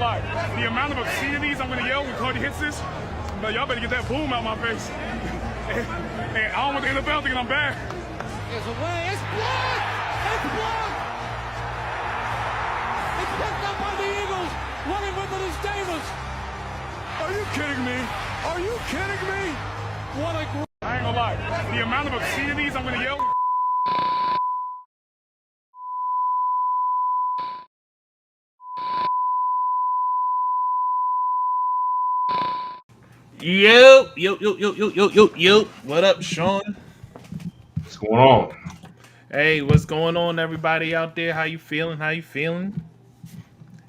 lie. The amount of obscenities I'm gonna yell when Cody hits this, but y'all better get that boom out my face. And I don't want the NFL thinking I'm bad. It's away. It's blocked. It's blocked. It's picked up by the Eagles. Running with it is Davis. Are you kidding me? Are you kidding me? What a great. I ain't gonna lie. The amount of obscenities I'm gonna yell. Yo. What up, Sean? What's going on? Hey, what's going on, everybody out there? How you feeling?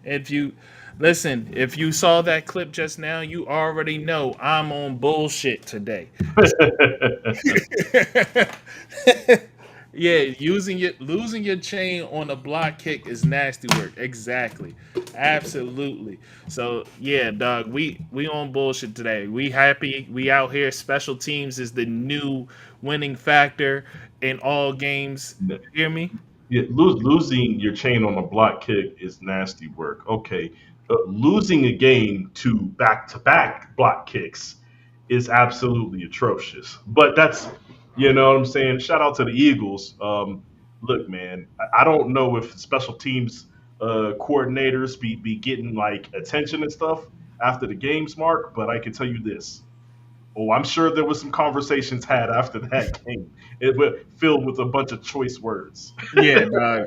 If you listen, if you saw that clip just now, you already know I'm on bullshit today. Yeah, losing your chain on a block kick is nasty work. Exactly. Absolutely. So yeah, dog, we on bullshit today. We happy. We out here. Special teams is the new winning factor in all games. Hear me? Yeah, losing your chain on a block kick is nasty work. Okay, losing a game to back-to-back block kicks is absolutely atrocious. But that's, you know what I'm saying. Shout out to the Eagles. Look, man, I don't know if special teams coordinators be getting like attention and stuff after the games, Mark. But I can tell you this. Oh, I'm sure there was some conversations had after that game. It was filled with a bunch of choice words. Yeah, dog.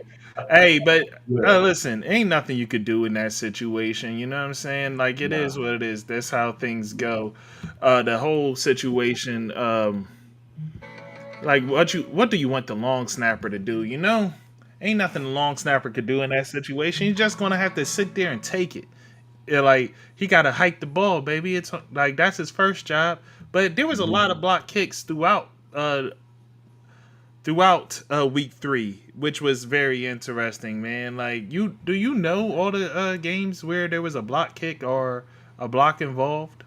Hey, but Yeah, listen, ain't nothing you could do in that situation. You know what I'm saying? Like it is nah. what it is. That's how things go. The whole situation. Like what do you want the long snapper to do? You know, ain't nothing the long snapper could do in that situation. He's just gonna have to sit there and take it. Yeah, like he gotta hike the ball, baby. It's like that's his first job. But there was a lot of block kicks throughout week 3, which was very interesting, man. Like do you know all the games where there was a block kick or a block involved?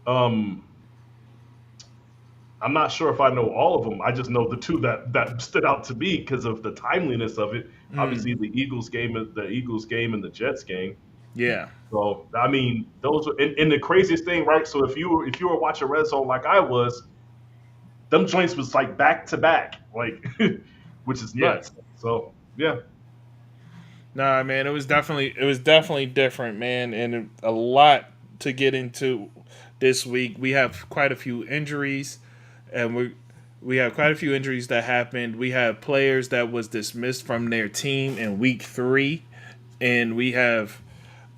Um, I'm not sure if I know all of them. I just know the two that stood out to me because of the timeliness of it. Mm, Obviously, the Eagles game, and the Jets game. yeah. So I mean, those were, and the craziest thing, right? So if you were watching Red Zone like I was, them joints was like back to back, like, which is Yeah. nuts. So yeah. Nah, man, it was definitely different, man, and a lot to get into this week. We have quite a few injuries, and we have quite a few injuries that happened. We have players that was dismissed from their team in week 3, and we have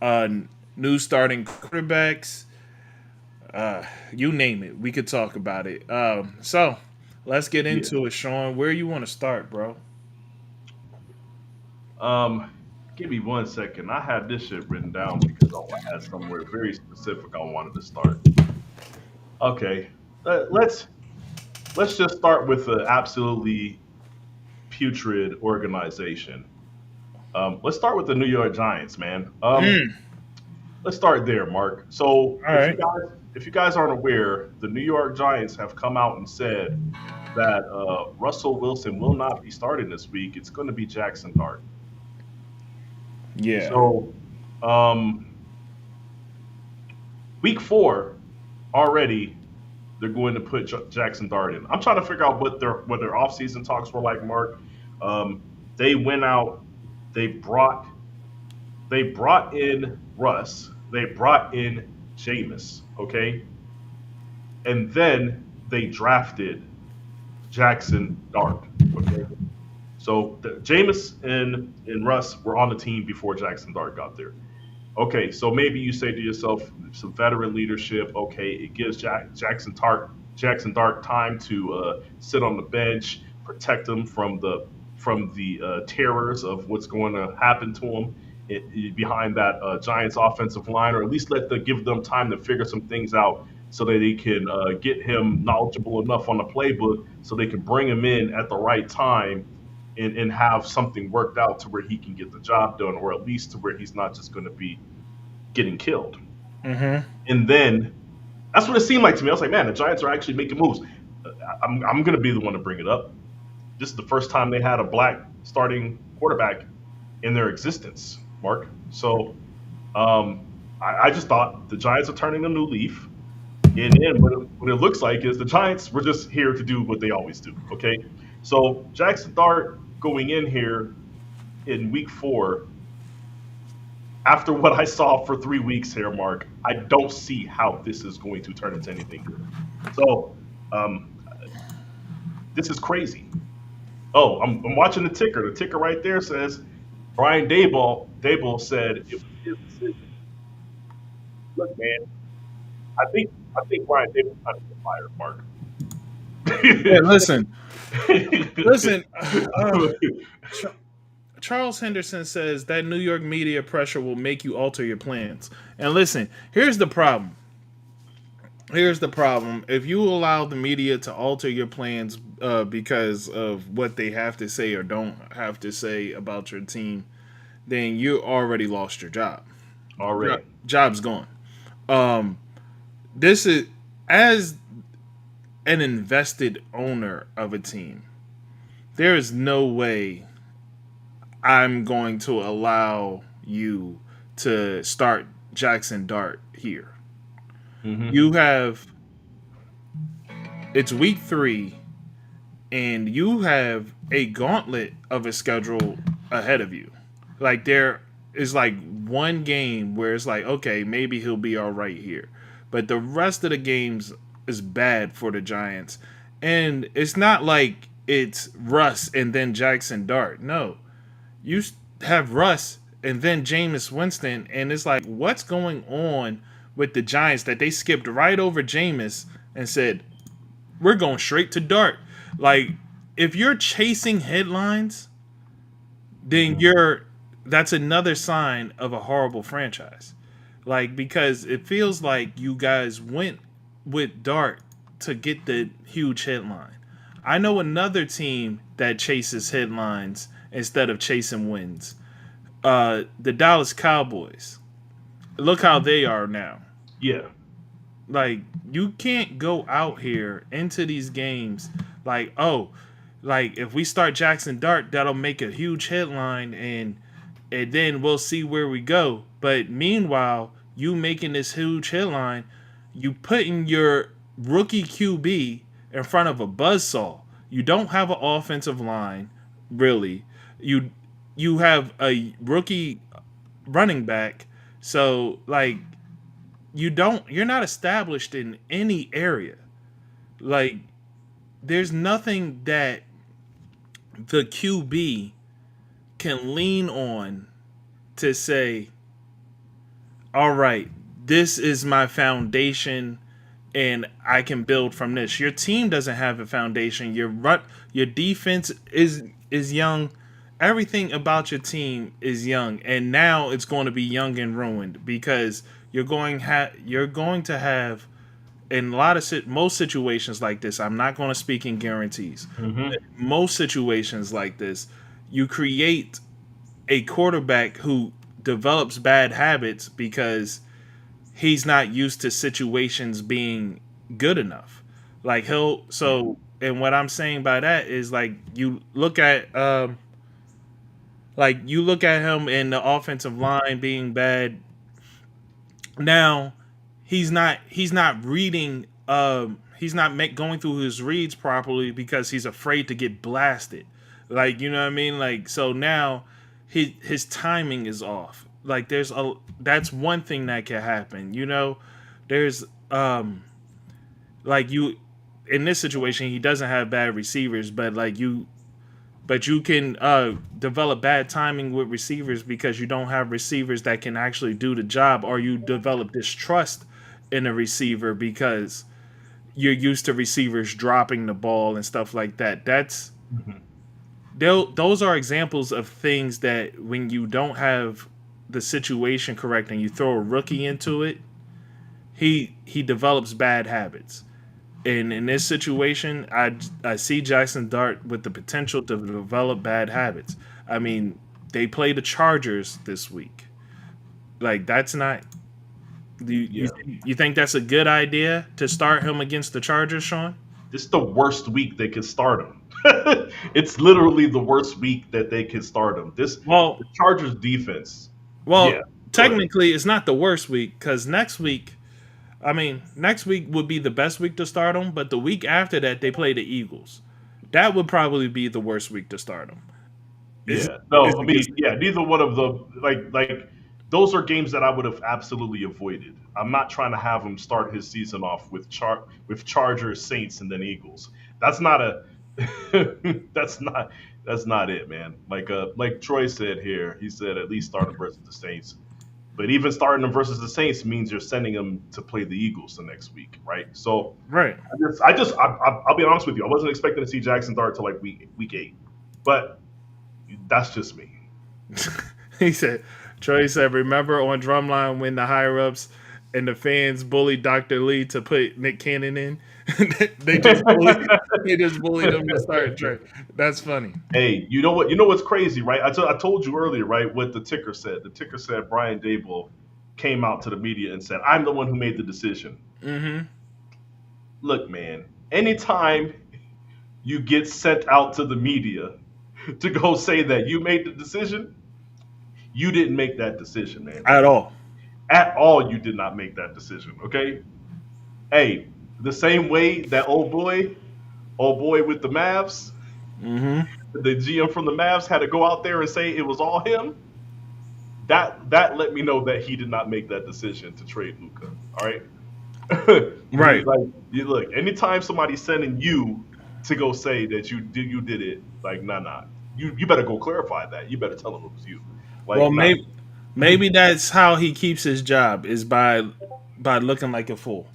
uh, new starting quarterbacks. You name it, we could talk about it. So let's get Yeah. into it, Sean. Where you want to start, bro? Um, Give me 1 second. I had this shit written down because I had somewhere very specific I wanted to start. Okay, let's just start with an absolutely putrid organization. Let's start with the New York Giants, man. Mm, Let's start there, Mark. So all if you right. guys if you guys aren't aware, the New York Giants have come out and said that Russell Wilson will not be starting this week. It's going to be Jackson Dart. Yeah. So um, week 4 already, they're going to put Jackson Dart in. I'm trying to figure out what their offseason talks were like, Mark. They went out, they brought they brought in Russ, they brought in Jameis, okay, and then they drafted Jackson Dart, okay. So Jameis and Russ were on the team before Jackson Dart got there. Okay, so maybe you say to yourself, some veteran leadership. Okay, it gives Jackson Dart time to sit on the bench, protect him from the terrors of what's going to happen to him behind that Giants offensive line, or at least give them time to figure some things out so that they can get him knowledgeable enough on the playbook so they can bring him in at the right time and have something worked out to where he can get the job done, or at least to where he's not just going to be getting killed. Mm-hmm. And then that's what it seemed like to me. I was like, man, the Giants are actually making moves. I'm going to be the one to bring it up. This is the first time they had a black starting quarterback in their existence. Mark. So I just thought the Giants are turning a new leaf. And then what it looks like is the Giants were just here to do what they always do. Okay. So Jackson Dart going in here in week 4, after what I saw for 3 weeks here, Mark, I don't see how this is going to turn into anything good. So um, this is crazy. Oh, I'm watching the ticker. The ticker right there says Brian Dable said it was his decision. Look, man, I think Brian Dable kind of get fired, Mark. Yeah, listen. Ch- Charles Henderson says that New York media pressure will make you alter your plans. And listen, here's the problem. Here's the problem. If you allow the media to alter your plans because of what they have to say or don't have to say about your team, then you already lost your job. Already. Job's gone. Um, this is as an invested owner of a team. There is no way I'm going to allow you to start Jackson Dart here. You have it's week 3 and you have a gauntlet of a schedule ahead of you. Like there is like one game where it's like, okay, maybe he'll be all right here. But the rest of the games is bad for the Giants. And it's not like it's Russ and then Jackson Dart. No. You have Russ and then Jameis Winston, and it's like, what's going on with the Giants that they skipped right over Jameis and said, we're going straight to Dart. Like, if you're chasing headlines, then that's another sign of a horrible franchise. Like, because it feels like you guys went with Dart to get the huge headline. I know another team that chases headlines instead of chasing wins. The Dallas Cowboys. Look how they are now. Yeah. Like, you can't go out here into these games like, oh, like if we start Jackson Dart, that'll make a huge headline and then we'll see where we go. But meanwhile, you making this huge headline, you putting your rookie QB in front of a buzzsaw. You don't have an offensive line, really. You have a rookie running back, so like you're not established in any area. Like there's nothing that the QB can lean on to say, all right, this is my foundation and I can build from this. Your team doesn't have a foundation. Your defense is young. Everything about your team is young, and now it's going to be young and ruined because you're going to have in most situations like this. I'm not going to speak in guarantees. Most situations like this, you create a quarterback who develops bad habits because he's not used to situations being good enough. Like and what I'm saying by that is like you look at him in the offensive line being bad. Now he's not reading going through his reads properly because he's afraid to get blasted. Like, you know what I mean? Like, so now his timing is off. Like that's one thing that can happen. You know, there's like you in this situation he doesn't have bad receivers, but you can develop bad timing with receivers because you don't have receivers that can actually do the job, or you develop distrust in a receiver because you're used to receivers dropping the ball and stuff like that. Those are examples of things that when you don't have the situation correct and you throw a rookie into it, he develops bad habits. And in this situation, I see Jackson Dart with the potential to develop bad habits. I mean, they play the Chargers this week. Like, that's not. You think that's a good idea to start him against the Chargers, Sean? This is the worst week they could start him. It's literally the worst week that they could start him. The Chargers defense Well, Yeah. technically, it's not the worst week because next week would be the best week to start them, but the week after that, they play the Eagles. That would probably be the worst week to start them. Yeah. No, Is I it gets, mean, yeah, neither one of the like those are games that I would have absolutely avoided. I'm not trying to have him start his season off with Chargers, Saints, and then Eagles. That's not a that's not it, man. Like Troy said here, he said at least start him versus the Saints. But even starting them versus the Saints means you're sending them to play the Eagles the next week, right? So right. I'll be honest with you. I wasn't expecting to see Jackson Dart till like week 8, but that's just me. He said, Troy said, remember on Drumline when the higher ups and the fans bullied Dr. Lee to put Nick Cannon in? they just bullied, they just bullied him to start Trey. That's funny. Hey, you know what? You know what's crazy, right? I told you earlier, right? What the ticker said. The ticker said Brian Dable came out to the media and said, "I'm the one who made the decision." Mm-hmm. Look, man. Anytime you get sent out to the media to go say that you made the decision, you didn't make that decision, man. At all. At all, you did not make that decision. Okay. Hey, the same way that old boy with the Mavs, Mm-hmm. the GM from the Mavs had to go out there and say it was all him. That let me know that he did not make that decision to trade Luka. All right. Right. Like you look, anytime somebody's sending you to go say that you did it, like nah. You better go clarify that. You better tell them it was you. Like, Well, nah. maybe that's how he keeps his job is by looking like a fool.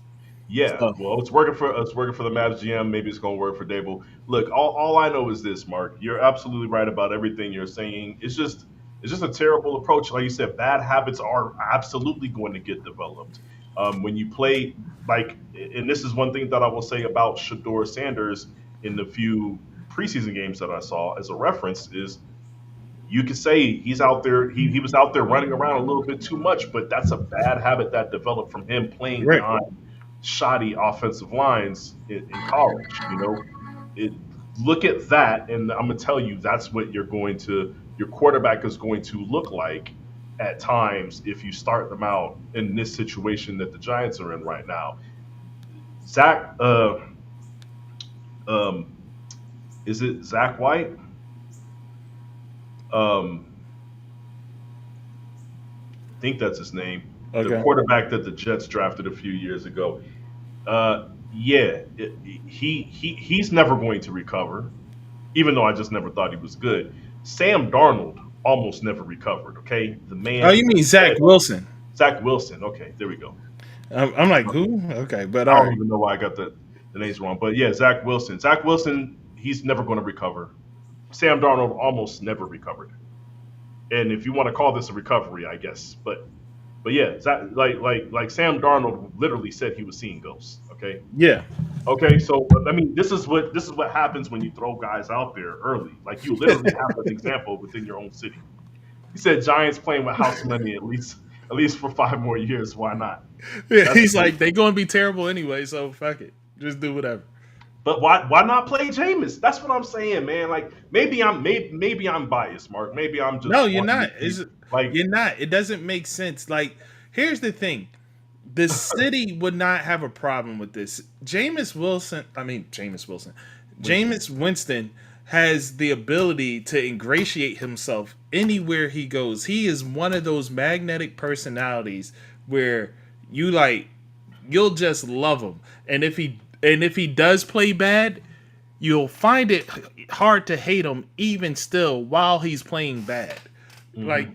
Yeah, So, well, it's working for the Mavs GM. Maybe it's going to work for Dable. Look, all I know is this, Mark. You're absolutely right about everything you're saying. It's just a terrible approach. Like you said, bad habits are absolutely going to get developed. When you play and this is one thing that I will say about Shador Sanders in the few preseason games that I saw as a reference is you could say he's out there. He was out there running around a little bit too much, but that's a bad habit that developed from him playing right. behind shoddy offensive lines in college. You know, look at that, and I'm gonna tell you that's what your quarterback is going to look like at times if you start them out in this situation that the Giants are in right now. Zach, is it Zach White? I think that's his name. Okay. The quarterback that the Jets drafted a few years ago. He's never going to recover, even though I just never thought he was good. Sam Darnold almost never recovered. Okay, the man. Oh, you mean Zach Wilson? Zach Wilson. Okay, there we go. I'm like, who? Okay, but I all don't right. even know why I got the names wrong. But yeah, Zach Wilson. Zach Wilson, he's never going to recover. Sam Darnold almost never recovered. And if you want to call this a recovery, I guess. But yeah, like Sam Darnold literally said he was seeing ghosts. Okay. Yeah. Okay. So I mean, this is what happens when you throw guys out there early. Like you literally have an example within your own city. He said Giants playing with house money at least for 5 more years. Why not? Yeah, he's like, they're going to be terrible anyway, so fuck it. Just do whatever. But why not play Jameis? That's what I'm saying, man. Like maybe I'm biased, Mark. Maybe I'm just No, you're not. like You're not. It doesn't make sense. Like, here's the thing. The city would not have a problem with this. Jameis Winston has the ability to ingratiate himself anywhere he goes. He is one of those magnetic personalities where you'll just love him. And if he does play bad, you'll find it hard to hate him even still while he's playing bad. Mm-hmm.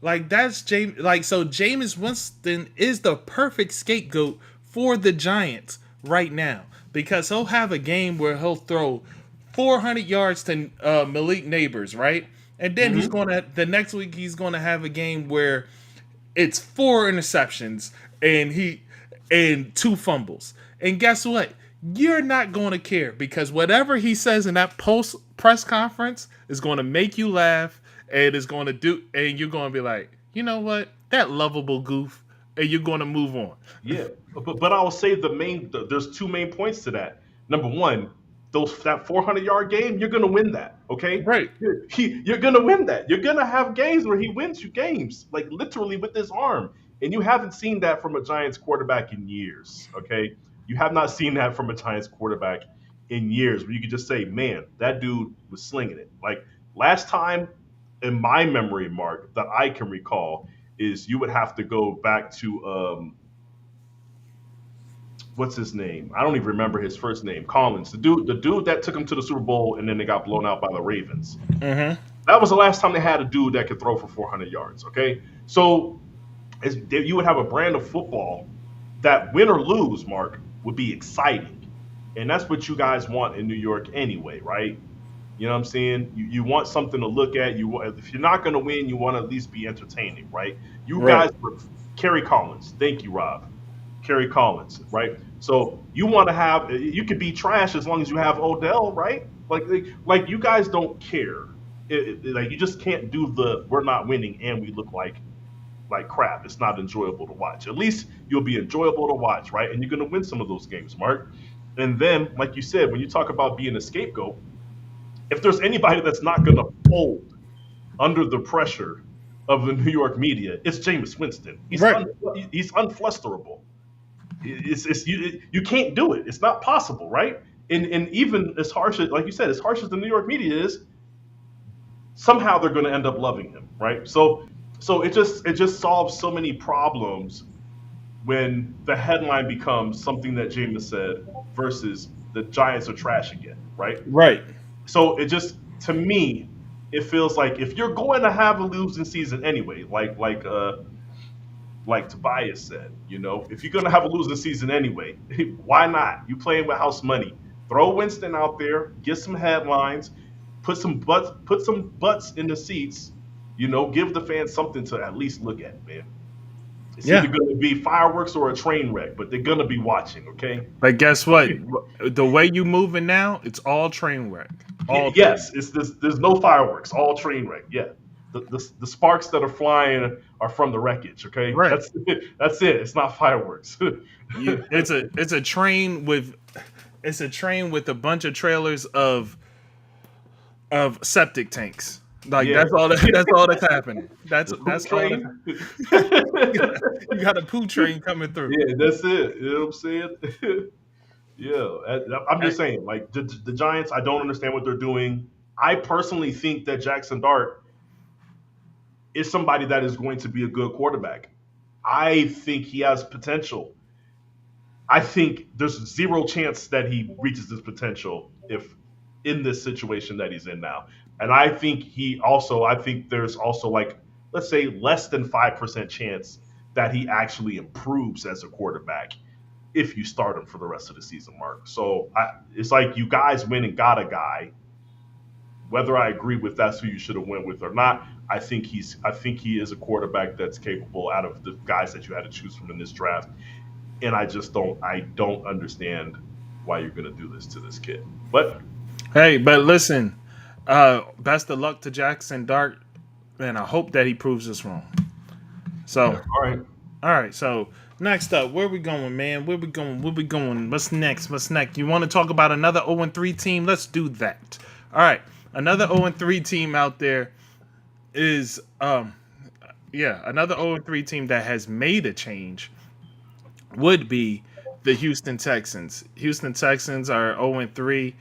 Like that's James. Like, so Jameis Winston is the perfect scapegoat for the Giants right now because he'll have a game where he'll throw 400 yards to Malik Neighbors, right? And then the next week he's gonna have a game where it's 4 interceptions and 2 fumbles. And guess what? You're not going to care because whatever he says in that post press conference is going to make you laugh and is going to and you're going to be like, you know what? That lovable goof, and you're going to move on. Yeah, but I will say there's 2 main points to that. Number one, that 400-yard game, you're gonna win that. Okay, Right. you're gonna win that. You're gonna have games where he wins you games, like literally with his arm, and you haven't seen that from a Giants quarterback in years. Okay, you have not seen that from a Giants quarterback in years, where you could just say, man, that dude was slinging it. Like last time in my memory, Mark, that I can recall is you would have to go back to what's his name? I don't even remember his first name. Collins, the dude that took him to the Super Bowl and then they got blown out by the Ravens. Mm-hmm. That was the last time they had a dude that could throw for 400 yards. Okay, so you would have a brand of football that, win or lose, Mark, would be exciting, and that's what you guys want in New York anyway, right? You know what I'm saying? You want something to look at. If you're not going to win, you want to at least be entertaining, right? You Right. guys were Kerry Collins. Thank you, Rob. Kerry Collins, right? So you want to have, you could be trash as long as you have Odell, right? Like you guys don't care. Like you just can't do the we're not winning and we look like crap. It's not enjoyable to watch. At least you'll be enjoyable to watch, right? And you're going to win some of those games, Mark. And then, like you said, when you talk about being a scapegoat, if there's anybody that's not going to fold under the pressure of the New York media, it's Jameis Winston. Right. He's unflusterable. You can't do it. It's not possible, right? And even as harsh as, like you said, as harsh as the New York media is, somehow they're going to end up loving him, right? So it just solves so many problems when the headline becomes something that Jameis said versus the Giants are trash again, right? Right. So it just, to me, it feels like if you're going to have a losing season anyway, like Tobias said, if you're going to have a losing season anyway, why not? You playing with house money. Throw Winston out there, get some headlines, put some butts in the seats, give the fans something to at least look at, man. It's Yeah. either going to be fireworks or a train wreck, but they're going to be watching, okay? But guess what? The way you moving now, it's all train wreck. Yes, there's no fireworks, all train wreck. Yeah, the sparks that are flying are from the wreckage. Okay, Right. That's it. That's it. It's not fireworks. It's a train with a bunch of trailers of septic tanks. Like Yeah. that's all that's happening. That's all. Train. You got a poo train coming through. Yeah, that's it. You know what I'm saying? Yeah, I'm just saying, like the Giants, I don't understand what they're doing. I personally think that Jackson Dart is somebody that is going to be a good quarterback. I think he has potential. I think there's zero chance that he reaches his potential if in this situation that he's in now. And I think there's also, like, let's say less than 5% chance that he actually improves as a quarterback if you start him for the rest of the season, Mark. So it's like you guys went and got a guy. Whether I agree with that's who you should have went with or not, I think he is a quarterback that's capable out of the guys that you had to choose from in this draft. And I don't understand why you're going to do this to this kid. But Hey, but listen, best of luck to Jackson Dart, and I hope that he proves us wrong. So, all right. So next up, where we going, man? Where we going? What's next? You want to talk about another 0-3 team? Let's do that. All right, another 0-3 team out there is another 0-3 team that has made a change would be the Houston Texans. Houston Texans are 0-3,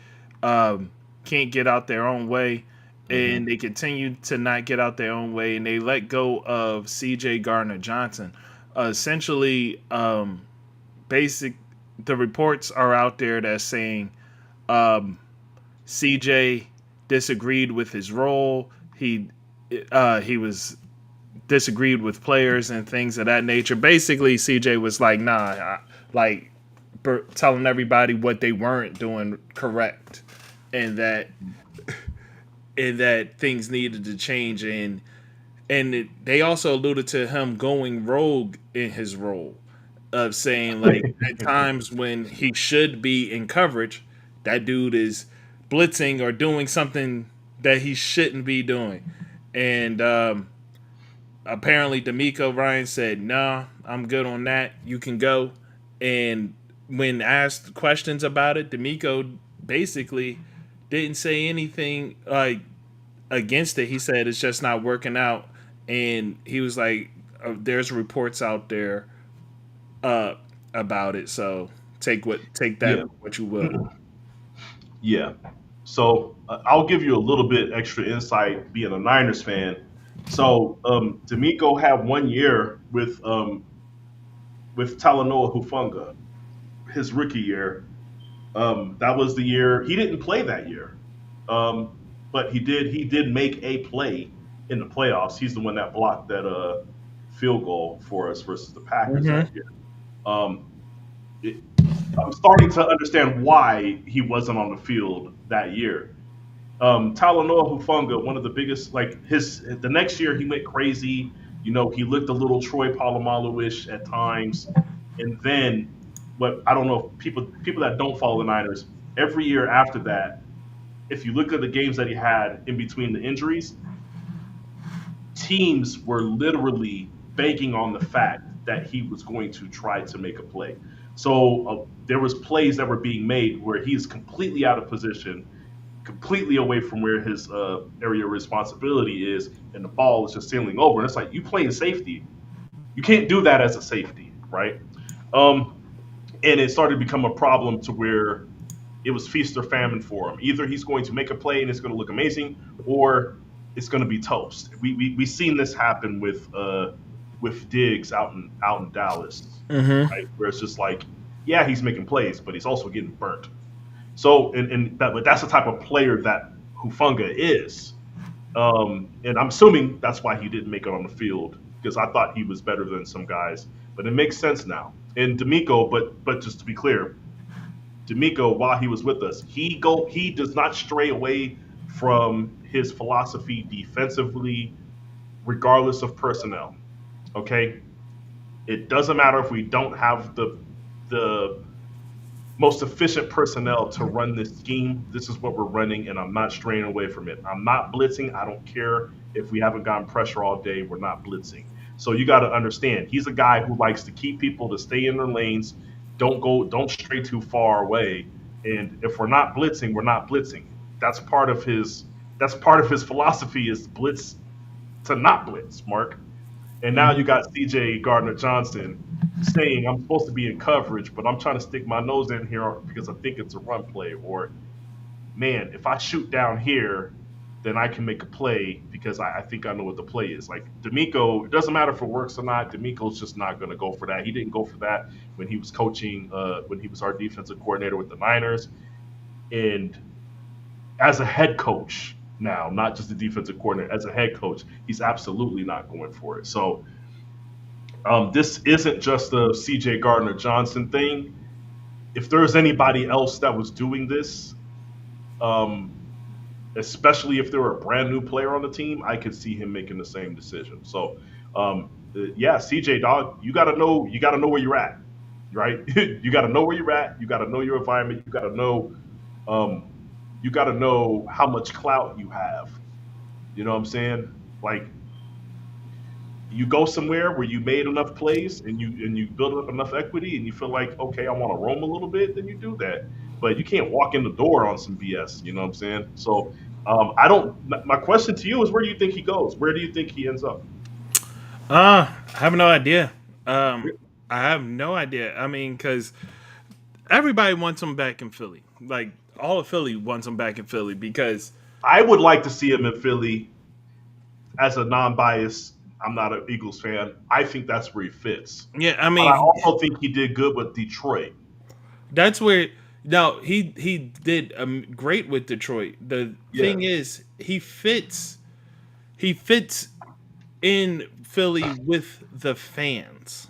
can't get out their own way, and they continue to not get out their own way, and they let go of C.J. Gardner-Johnson. Essentially, the reports are out there that's saying CJ disagreed with his role. He was disagreed with players and things of that nature. Basically, CJ was like, telling everybody what they weren't doing correct, and that things needed to change. And they also alluded to him going rogue in his role of saying, like, at times when he should be in coverage, that dude is blitzing or doing something that he shouldn't be doing. And apparently DeMeco Ryan said, "Nah, I'm good on that. You can go." And when asked questions about it, DeMeco basically didn't say anything like against it. He said it's just not working out, and he was like, "There's reports out there uh, about it, so take that Yeah. what you will." Yeah. So I'll give you a little bit extra insight being a Niners fan. So D'Amico had 1 year with Talanoa Hufunga, his rookie year. That was the year he didn't play that year, um, but he did make a play in the playoffs. He's the one that blocked that field goal for us versus the Packers Hmm. that year. Um, it, I'm starting to understand why he wasn't on the field that year. Talanoa Hufunga, one of the biggest, like the next year he went crazy. He looked a little Troy Polamalu-ish at times, and then what I don't know if people that don't follow the Niners every year after that, if you look at the games that he had in between the injuries, teams were literally banking on the fact that he was going to try to make a play. So there was plays that were being made where he's completely out of position, completely away from where his area of responsibility is, and the ball is just sailing over. And it's like you playing safety, you can't do that as a safety, right? Um, and it started to become a problem to where it was feast or famine for him. Either he's going to make a play and it's going to look amazing, or it's going to be toast. We seen this happen with Diggs out in Dallas, Hmm. right? Where it's just like, yeah, he's making plays, but he's also getting burnt. So, but that's the type of player that Hufunga is. And I'm assuming that's why he didn't make it on the field because I thought he was better than some guys. But it makes sense now. And D'Amico, but just to be clear, D'Amico, while he was with us, he does not stray away from his philosophy defensively, regardless of personnel. Okay, it doesn't matter if we don't have the most efficient personnel to run this scheme. This is what we're running, and I'm not straying away from it. I'm not blitzing. I don't care if we haven't gotten pressure all day. We're not blitzing. So you got to understand, he's a guy who likes to keep people to stay in their lanes. Don't stray too far away. And if we're not blitzing, we're not blitzing. That's part of his. That's part of his philosophy is blitz to not blitz, Mark. And now you got C.J. Gardner Johnson saying I'm supposed to be in coverage, but I'm trying to stick my nose in here because I think it's a run play. Or, man, if I shoot down here, then I can make a play because I think I know what the play is. Like D'Amico, it doesn't matter if it works or not. D'Amico's just not going to go for that. He didn't go for that when he was coaching, when he was our defensive coordinator with the Niners. And as a head coach now, not just a defensive coordinator, as a head coach, he's absolutely not going for it. So this isn't just a C.J. Gardner Johnson thing. If there's anybody else that was doing this, um, especially if they're a brand new player on the team, I could see him making the same decision. So, yeah, CJ Dog, you got to know where you're at, right? You got to know where you're at. You got to know your environment. Um, you got to know how much clout you have. You know what I'm saying? Like you go somewhere where you made enough plays and you build up enough equity and you feel like okay, I want to roam a little bit, then you do that. But you can't walk in the door on some BS. You know what I'm saying? So I don't. My question to you is, where do you think he goes? Where do you think he ends up? I have no idea. I have no idea. I mean, because everybody wants him back in Philly. Like all of Philly wants him back in Philly because I would like to see him in Philly as a non-biased. I'm not an Eagles fan. I think that's where he fits. yeah, I But I mean also think he did good with Detroit. that's where no he did great with Detroit. The Yeah, thing is he fits in Philly with the fans.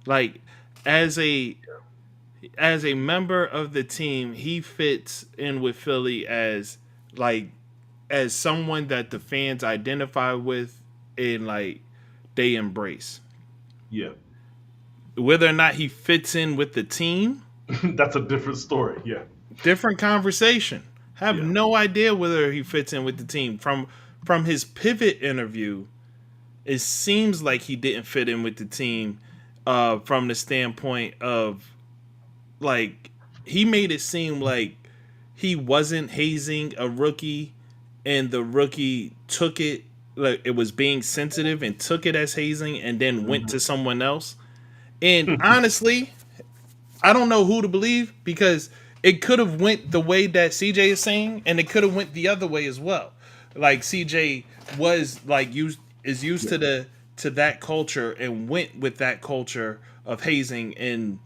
Like as a member of the team, he fits in with Philly like as someone that the fans identify with and like they embrace. yeah. Whether or not he fits in with the team, That's a different story. Yeah, different conversation. Have yeah, no idea whether he fits in with the team. From his pivot interview, it seems like he didn't fit in with the team from the standpoint of like he made it seem like he wasn't hazing a rookie, and the rookie took it like it was being sensitive and took it as hazing, and then went to someone else. And honestly, I don't know who to believe because it could have went the way that CJ is saying, and it could have went the other way as well. Like CJ was like used to that culture and went with that culture of hazing, and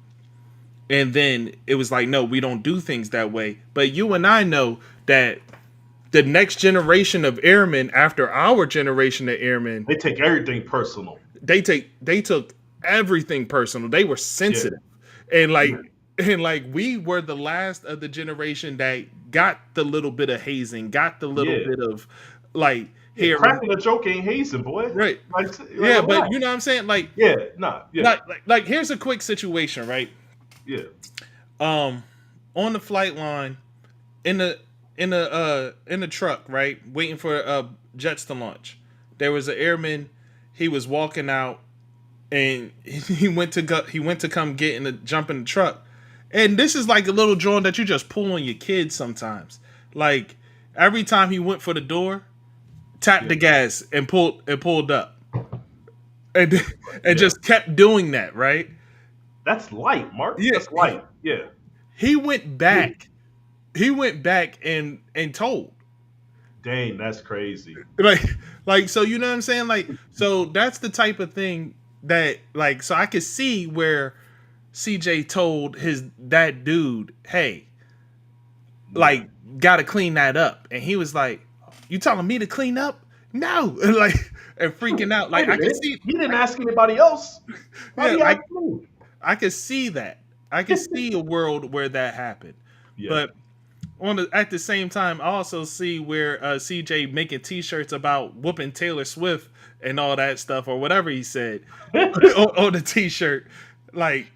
then it was like, no, we don't do things that way. But you and I know that the next generation of airmen after our generation of airmen, They take everything personal. they took everything personal. They were sensitive. And like we were the last of the generation that got the little bit of hazing, got the little Yeah. bit of like here, Cracking a joke ain't hazing, boy. right? Like, Yeah, relax. but you know what I'm saying? Like, Yeah, nah, yeah, like here's a quick situation, right? yeah. On the flight line, in the truck, right, waiting for jets to launch. There was an airman. He was walking out, and he went to come get jump in the truck. And this is like a little joint that you just pull on your kids sometimes. Like every time he went for the door, tapped the gas and pulled up, and just kept doing that, right? That's light, Mark. Yeah. That's light. Yeah. He went back. He went back and told. Dang, that's crazy. Like so you know what I'm saying? Like, so that's the type of thing that, like, so I could see where CJ told that dude, hey, like, gotta clean that up. And he was like, you telling me to clean up? No. Like, and freaking out. Like, I could see He didn't ask anybody else. Why Yeah, he ask me? I could see that. I could see a world where that happened. Yeah. But at the same time, I also see where CJ making T-shirts about whooping Taylor Swift and all that stuff, or whatever he said on the T-shirt. Like,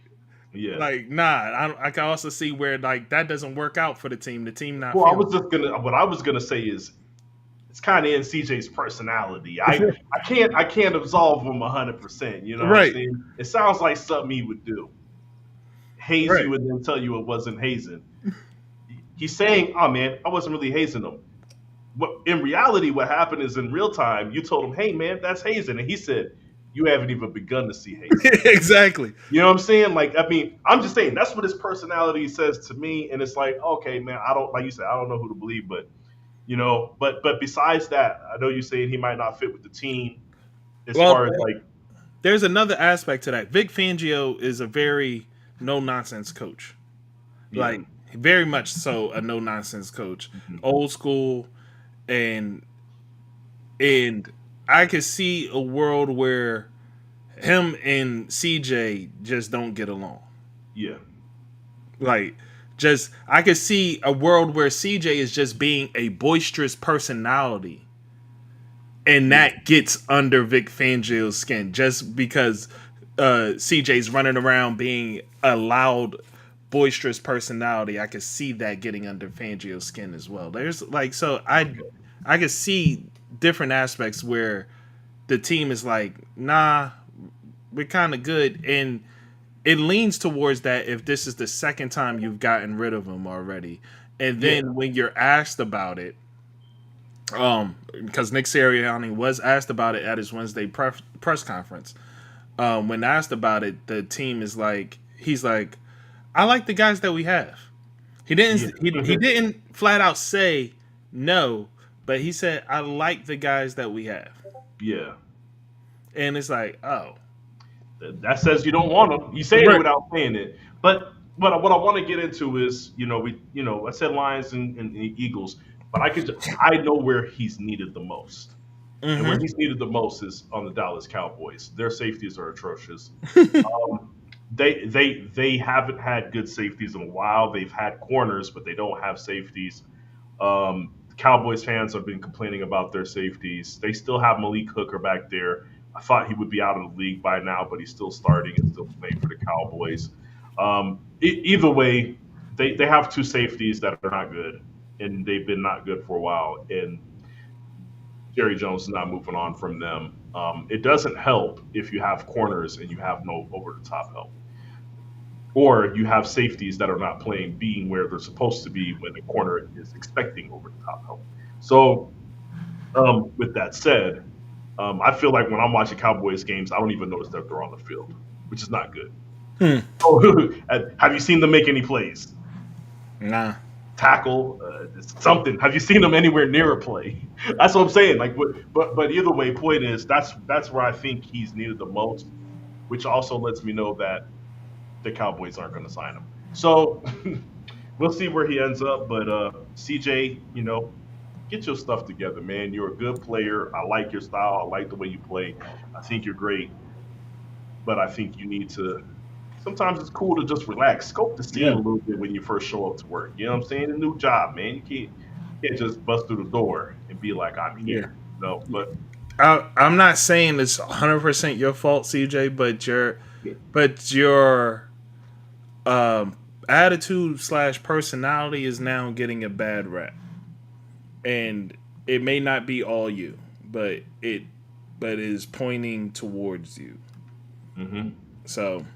Yeah. like nah. I can also see where like that doesn't work out for the team. The team not. Well, I feeling was what I was gonna say is it's kind of in CJ's personality. I can't absolve him 100%. You know, what Right. I'm saying? It sounds like something he would do. Haze Right. you and then tell you it wasn't hazing. He's saying, "Oh man, I wasn't really hazing him." What in reality, what happened is in real time, you told him, "Hey man, that's hazing," and he said, "You haven't even begun to see hazing." exactly. You know what I'm saying? Like, I mean, I'm just saying that's what his personality says to me, and it's like, okay, man, I don't like you said, I don't know who to believe, but you know, but besides that, I know you're saying he might not fit with the team as far as like, There's another aspect to that. Vic Fangio is a very no nonsense coach. yeah, Like, very much so a no nonsense coach. Old school, and I could see a world where him and CJ just don't get along. yeah, Like, just I could see a world where CJ is just being a boisterous personality, and that gets under Vic Fangio's skin just because CJ's running around being a loud, boisterous personality. I could see that getting under Fangio's skin as well. There's like, so I could see different aspects where the team is like, nah, we're kind of good, and it leans towards that if this is the second time you've gotten rid of him already. And then when you're asked about it, because Nick Sirianni was asked about it at his Wednesday press conference. When asked about it, the team is like, he's like, I like the guys that we have. He didn't he didn't flat out say no, but he said, I like the guys that we have. yeah. And it's like, oh. That says you don't want him. You say Right. it without saying it. But what I want to get into is, I said Lions and Eagles, but I know where he's needed the most. And where he's needed the most is on the Dallas Cowboys. Their safeties are atrocious. They haven't had good safeties in a while. They've had corners, but they don't have safeties. Cowboys fans have been complaining about their safeties. They still have Malik Hooker back there. I thought he would be out of the league by now, but he's still starting and still playing for the Cowboys. Either way, they have two safeties that are not good, and they've been not good for a while. And Jerry Jones is not moving on from them. It doesn't help if you have corners and you have no over-the-top help. or you have safeties that are not playing, being where they're supposed to be when the corner is expecting over the top help. So, with that said, I feel like when I'm watching Cowboys games, I don't even notice that they're on the field, which is not good. Hmm. So, have you seen them make any plays? Nah. Tackle, something. Have you seen them anywhere near a play? That's what I'm saying. Like, but either way, point is that's where I think he's needed the most, which also lets me know that the Cowboys aren't going to sign him. So we'll see where he ends up. But CJ, get your stuff together, man. You're a good player. I like your style. I like the way you play. I think you're great. But I think you need to. Sometimes it's cool to just relax, scope the scene Yeah. a little bit when you first show up to work. You know what I'm saying? A new job, man. You can't just bust through the door and be like, I'm here. No, but I'm not saying it's 100% your fault, CJ, but your attitude / personality is now getting a bad rap, and it may not be all you, but it is pointing towards you. mhm. So,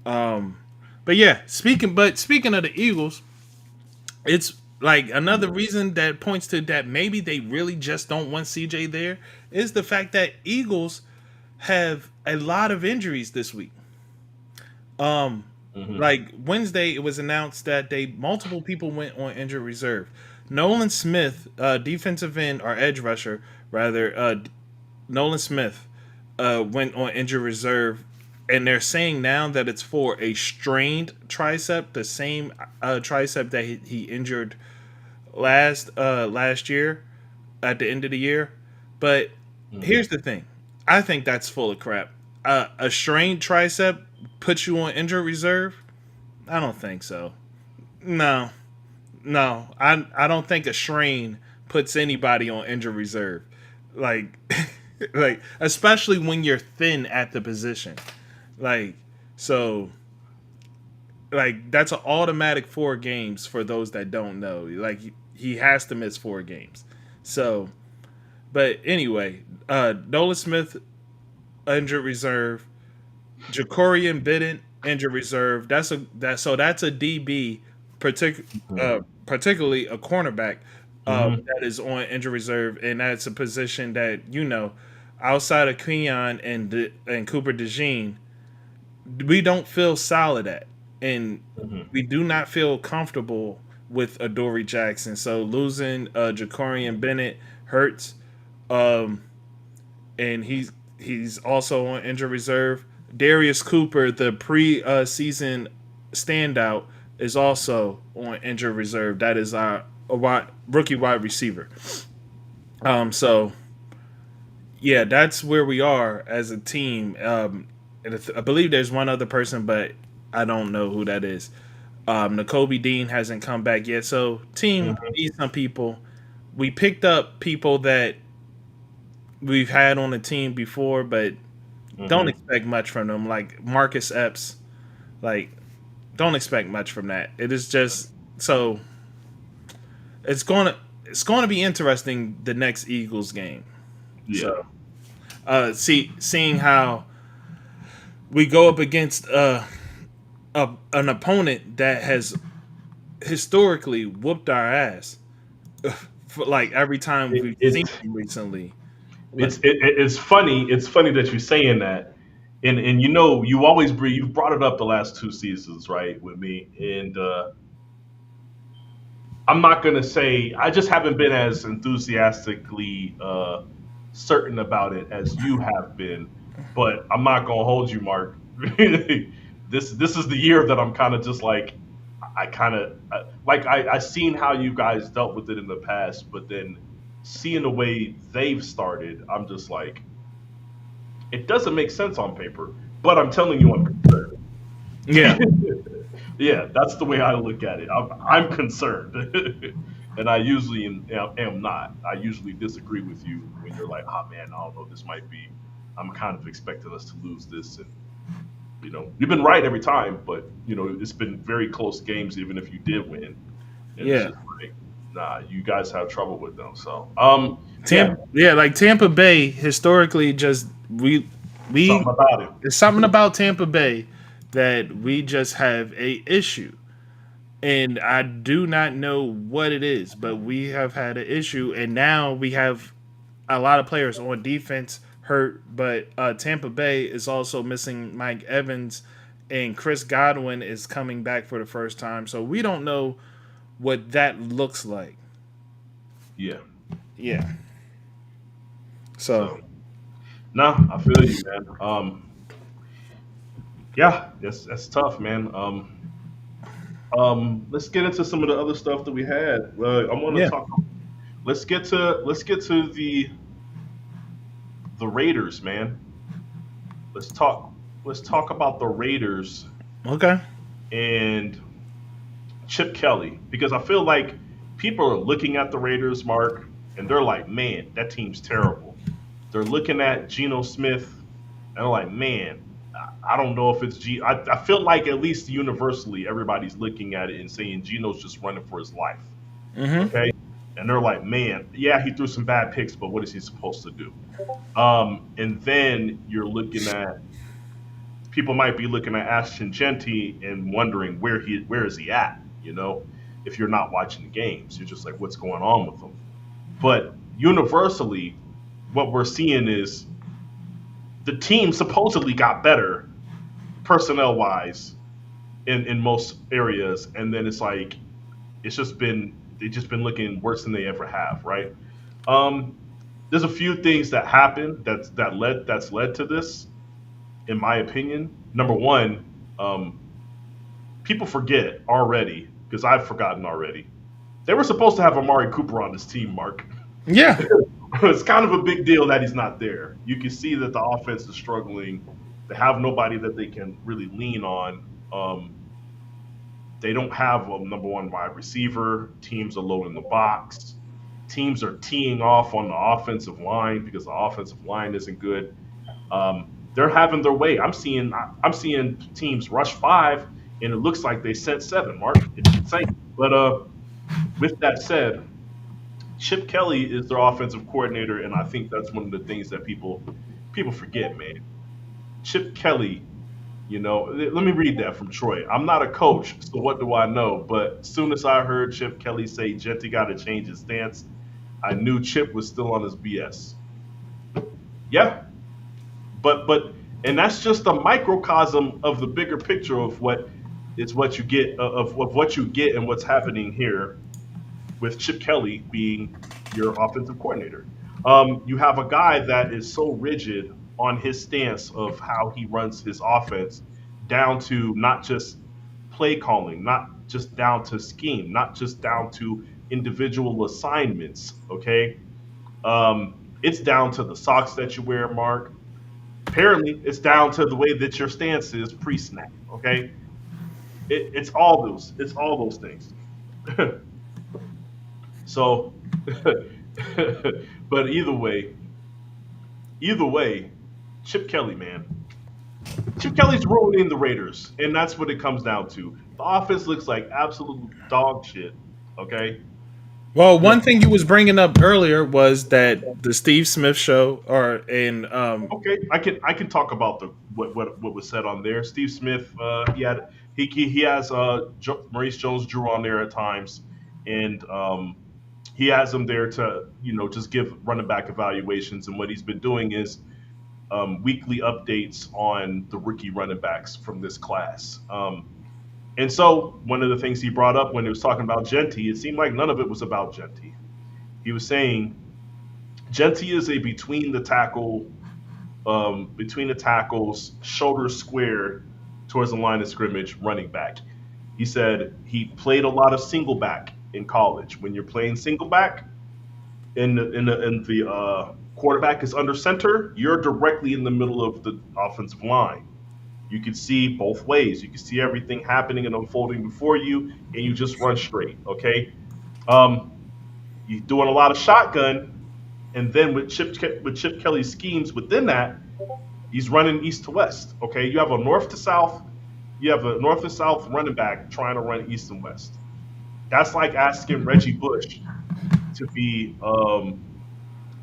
but yeah, speaking of the Eagles, it's like another reason that points to that maybe they really just don't want CJ there is the fact that Eagles have a lot of injuries this week. Like Wednesday, it was announced that multiple people went on injured reserve. Nolan Smith, defensive end or edge rusher, rather, Nolan Smith went on injured reserve, and they're saying now that it's for a strained tricep, the same tricep that he injured last year at the end of the year. But here's the thing. I think that's full of crap. A strained tricep puts you on injured reserve? I don't think so. No. I don't think a strain puts anybody on injured reserve. Like like especially when you're thin at the position. Like so like that's an automatic 4 games for those that don't know. Like he has to miss 4 games. So but anyway, Nolan Smith injured reserve, Jacorian Bennett injured reserve. That's a DB, particularly a cornerback that is on injured reserve, and that's a position that outside of Keon and Cooper DeJean, we don't feel solid at, and we do not feel comfortable with Adoree Jackson. So losing Jacorian Bennett hurts, and he's also on injured reserve. Darius Cooper, the pre-season standout, is also on injured reserve. That is our rookie wide receiver. So yeah, that's where we are as a team. And I believe there's one other person, but I don't know who that is. Nakobe Dean hasn't come back yet. So team needs some people. We picked up people that we've had on the team before, but don't expect much from them. Like Marcus Epps, like don't expect much from that. It is just so it's going to be interesting the next Eagles game. Yeah. So, seeing how we go up against an opponent that has historically whooped our ass for like every time we've seen them recently. It's funny. It's funny that you're saying that, and you always you've brought it up the last 2 seasons, right, with me, and I'm not gonna say I just haven't been as enthusiastically certain about it as you have been, but I'm not gonna hold you, Mark. This is the year that I'm kind of just like I seen how you guys dealt with it in the past, but then seeing the way they've started, I'm just like, it doesn't make sense on paper, but I'm telling you, I'm concerned. Yeah. Yeah, that's the way I look at it. I'm concerned, and I usually am not. I usually disagree with you when you're like, "Oh man, I don't know. This might be." I'm kind of expecting us to lose this, and you've been right every time, but it's been very close games, even if you did win. And Yeah. it's just like, nah, you guys have trouble with them. So, like Tampa Bay historically, just we something about it. there's something about Tampa Bay that we just have a issue. And I do not know what it is, but we have had an issue, and now we have a lot of players on defense hurt. But Tampa Bay is also missing Mike Evans, and Chris Godwin is coming back for the first time. So we don't know what that looks like. Yeah. Yeah. So no, I feel you, man. Yeah, that's tough, man. Let's get into some of the other stuff that we had. I want to yeah. talk. Let's get to the Raiders, man. Let's talk. Let's talk about the Raiders Okay. and Chip Kelly, because I feel like people are looking at the Raiders, Mark, and they're like, man, that team's terrible. They're looking at Geno Smith, and they're like, man, I don't know if it's I feel like at least universally everybody's looking at it and saying Geno's just running for his life. Mm-hmm. Okay, and they're like, man, yeah, he threw some bad picks, but what is he supposed to do? And then you're looking at people might be looking at Ashton Genty and wondering where is he at? You know, if you're not watching the games, you're just like, what's going on with him? But universally, what we're seeing is the team supposedly got better personnel wise in most areas, and then it's like they've just been looking worse than they ever have, right? There's a few things that happened that's led to this, in my opinion. Number one, people forget already, because I've forgotten already. They were supposed to have Amari Cooper on this team, Mark. Yeah. It's kind of a big deal that he's not there. You can see that the offense is struggling. They have nobody that they can really lean on. They don't have a number one wide receiver. Teams are loading the box. Teams are teeing off on the offensive line because the offensive line isn't good. They're having their way. I'm seeing teams rush 5, and it looks like they sent 7. Mark, it's insane. But with that said, Chip Kelly is their offensive coordinator, and I think that's one of the things that people forget, man. Chip Kelly, let me read that from Troy. I'm not a coach, so what do I know? But as soon as I heard Chip Kelly say Genty got to change his stance, I knew Chip was still on his BS. Yeah, but and that's just a microcosm of the bigger picture of what you get of what you get and what's happening here with Chip Kelly being your offensive coordinator. You have a guy that is so rigid on his stance of how he runs his offense, down to not just play calling, not just down to scheme, not just down to individual assignments, okay? It's down to the socks that you wear, Mark. Apparently, it's down to the way that your stance is pre-snap, okay? It's all those things. So, but either way, Chip Kelly, man. Chip Kelly's ruining the Raiders, and that's what it comes down to. The offense looks like absolute dog shit, okay? Well, one thing you was bringing up earlier was that the Steve Smith show, Okay, I can talk about what was said on there. Steve Smith, he has Maurice Jones-Drew on there at times, and he has him there to just give running back evaluations, and what he's been doing is weekly updates on the rookie running backs from this class. And so one of the things he brought up when he was talking about Genty, it seemed like none of it was about Genty. He was saying Genty is a between the tackles, shoulders square towards the line of scrimmage running back. He said he played a lot of single back in college. When you're playing single back, and the quarterback is under center, you're directly in the middle of the offensive line. You can see both ways. You can see everything happening and unfolding before you, and you just run straight. Okay, you're doing a lot of shotgun, and then with Chip Kelly's schemes within that, he's running east to west. Okay, you have a north to south. You have a north to south running back trying to run east and west. That's like asking Reggie Bush to be.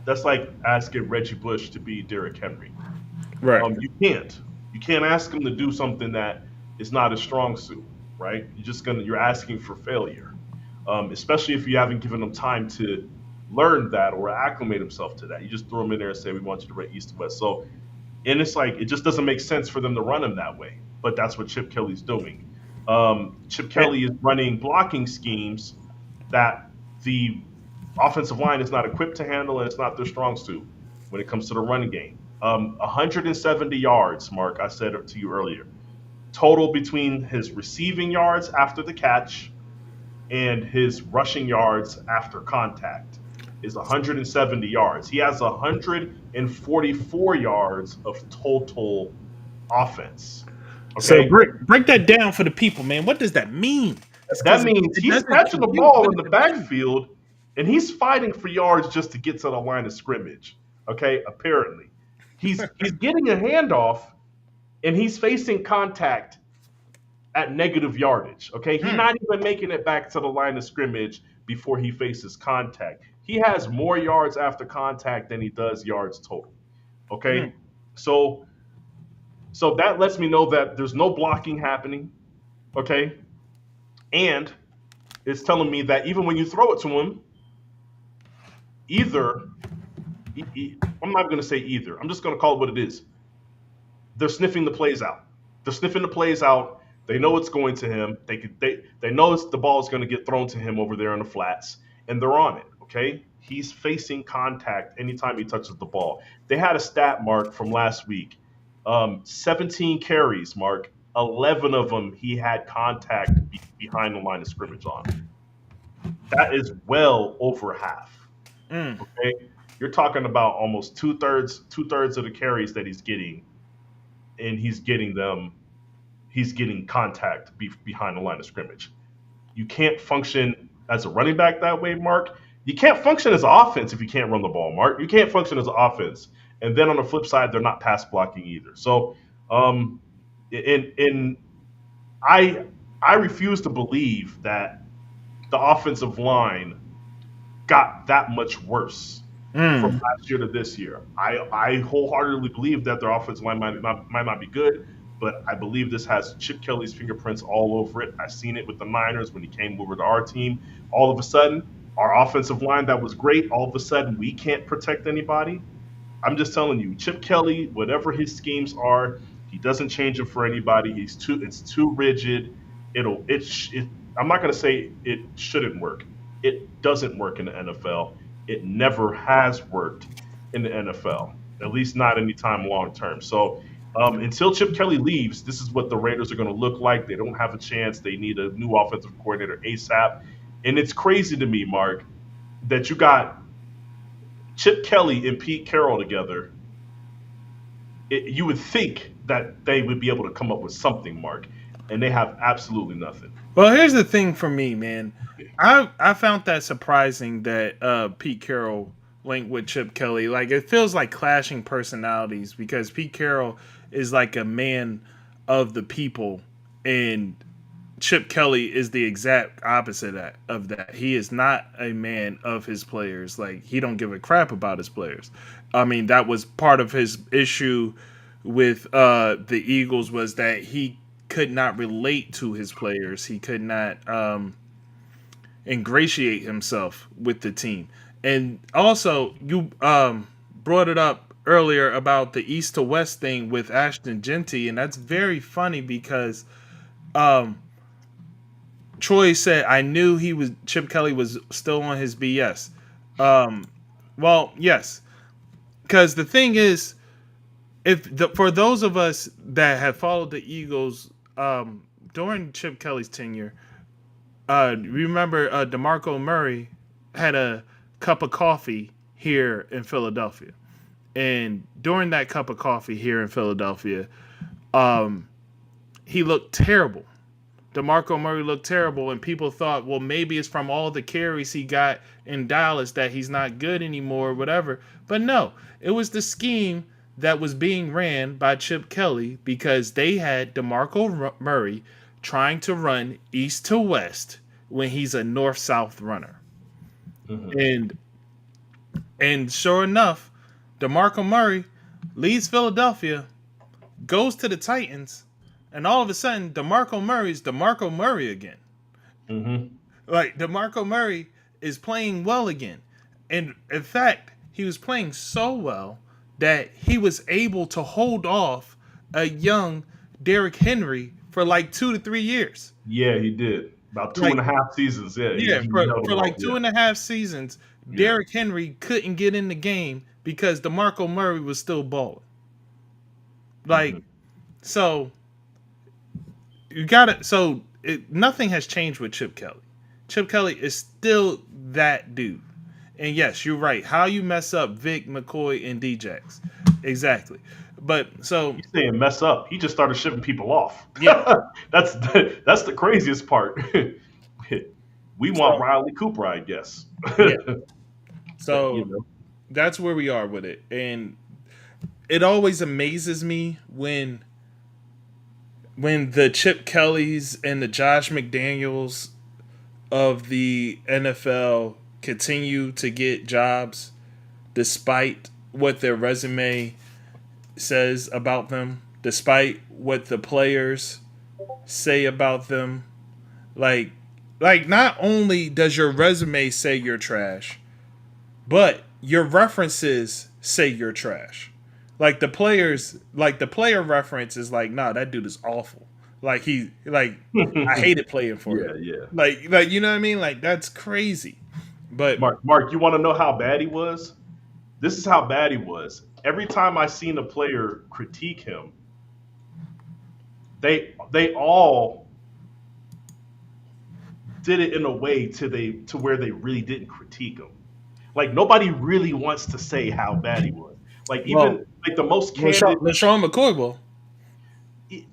That's like asking Reggie Bush to be Derrick Henry. right? You can't ask him to do something that is not a strong suit, right? You're asking for failure, especially if you haven't given him time to learn that or acclimate himself to that. You just throw him in there and say, we want you to run east to west. So, and it's like, it just doesn't make sense for them to run him that way. But that's what Chip Kelly's doing. Chip Kelly is running blocking schemes that the offensive line is not equipped to handle, and it's not their strong suit when it comes to the running game. 170 yards, Mark, I said it to you earlier. Total between his receiving yards after the catch and his rushing yards after contact is 170 yards. He has 144 yards of total offense. So Okay, break that down for the people, man. What does that mean? that means he's catching the ball in the backfield and he's fighting for yards just to get to the line of scrimmage. Okay, apparently he's getting a handoff and he's facing contact at negative yardage. Okay, he's not even making it back to the line of scrimmage before he faces contact. He has more yards after contact than he does yards total. Okay, so that lets me know that there's no blocking happening. Okay, and it's telling me that even when you throw it to him, I'm not going to say either. I'm just going to call it what it is. They're sniffing the plays out. They're sniffing the plays out. They know it's going to him. They know the ball is going to get thrown to him over there in the flats, and they're on it. Okay, he's facing contact anytime he touches the ball. They had a stat, Mark, from last week. 17 carries, Mark. 11 of them he had contact behind the line of scrimmage on. That is well over half. Okay, you're talking about almost two-thirds of the carries that he's getting, and he's getting contact behind the line of scrimmage. You can't function as a running back that way, Mark. You can't function as an offense if you can't run the ball, Mark. You can't function as an offense. And then on the flip side, they're not pass blocking either. So, I refuse to believe that the offensive line got that much worse from last year to this year. I wholeheartedly believe that their offensive line might not be good, but I believe this has Chip Kelly's fingerprints all over it. I've seen it with the Niners when he came over to our team. All of a sudden, our offensive line that was great, all of a sudden we can't protect anybody. I'm just telling you, Chip Kelly, whatever his schemes are, he doesn't change them for anybody. It's too rigid. I'm not going to say it shouldn't work. It doesn't work in the NFL. It never has worked in the NFL, at least not anytime long term. So until Chip Kelly leaves, this is what the Raiders are going to look like. They don't have a chance. They need a new offensive coordinator ASAP. And it's crazy to me, Mark, that you got Chip Kelly and Pete Carroll together. You would think that they would be able to come up with something, Mark, and they have absolutely nothing. Well, here's the thing for me, man. I found that surprising that Pete Carroll linked with Chip Kelly. Like, it feels like clashing personalities because Pete Carroll is like a man of the people, and Chip Kelly is the exact opposite of that. He is not a man of his players. Like, he don't give a crap about his players. I mean, that was part of his issue with the Eagles, was that he could not relate to his players. He could not ingratiate himself with the team. And also, you brought it up earlier about the East to West thing with Ashton Genty, and that's very funny because Troy said, I knew Chip Kelly was still on his BS. Well, yes. Because the thing is, for those of us that have followed the Eagles during Chip Kelly's tenure, remember DeMarco Murray had a cup of coffee here in Philadelphia. And during that cup of coffee here in Philadelphia, he looked terrible. DeMarco Murray looked terrible, and people thought, well, maybe it's from all the carries he got in Dallas that he's not good anymore or whatever. But no, it was the scheme that was being ran by Chip Kelly because they had DeMarco Murray trying to run east to west when he's a north-south runner. Mm-hmm. And sure enough, DeMarco Murray leaves Philadelphia, goes to the Titans, and all of a sudden, DeMarco Murray's DeMarco Murray again. Mm-hmm. Like DeMarco Murray is playing well again, and in fact, he was playing so well that he was able to hold off a young Derrick Henry for like 2 to 3 years. Yeah, he did. About two Like, and a half seasons. Yeah, Yeah, he for held him like off, two yeah. and a half seasons, Derrick Henry couldn't get in the game because DeMarco Murray was still balling. Like, so you got to nothing has changed with Chip Kelly. Chip Kelly is still that dude. And yes, you're right. How you mess up Vic, McCoy, and Djax. Exactly. But so He's saying mess up. He just started shipping people off. Yeah. that's the craziest part. We want So- Riley Cooper, I guess. Yeah. So You know. that's where we are with it. And it always amazes me when the Chip Kellys and the Josh McDaniels of the NFL continue to get jobs despite what their resume says about them, despite what the players say about them. Like not only does your resume say you're trash, but your references say you're trash. Like the player reference is like, nah, that dude is awful. Like I hated playing for Yeah, him. yeah. Like you know what I mean? Like that's crazy. But Mark, you want to know how bad he was? This is how bad he was. Every time I seen a player critique him, they all did it in a way to where they really didn't critique him. Like nobody really wants to say how bad he was. Like even Well, like the most candid. LaShawn McCoy will.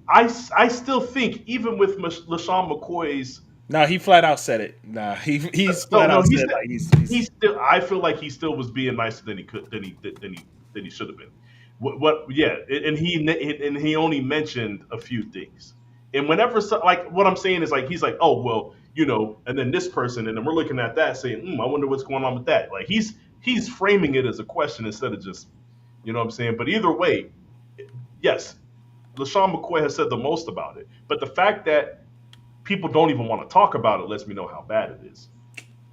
I still think even with LaShawn McCoy's. Nah, he flat out said it. Nah, he's No, flat out he said said- like He still. I feel like he still was being nicer than he could than he should have been. What? Yeah, and he only mentioned a few things. And whenever like what I'm saying is like he's like, oh well, you know, and then this person, and then we're looking at that saying, I wonder what's going on with that. Like he's framing it as a question instead of just, you know what I'm saying. But either way, yes, LaShawn McCoy has said the most about it. But the fact that people don't even want to talk about it lets me know how bad it is.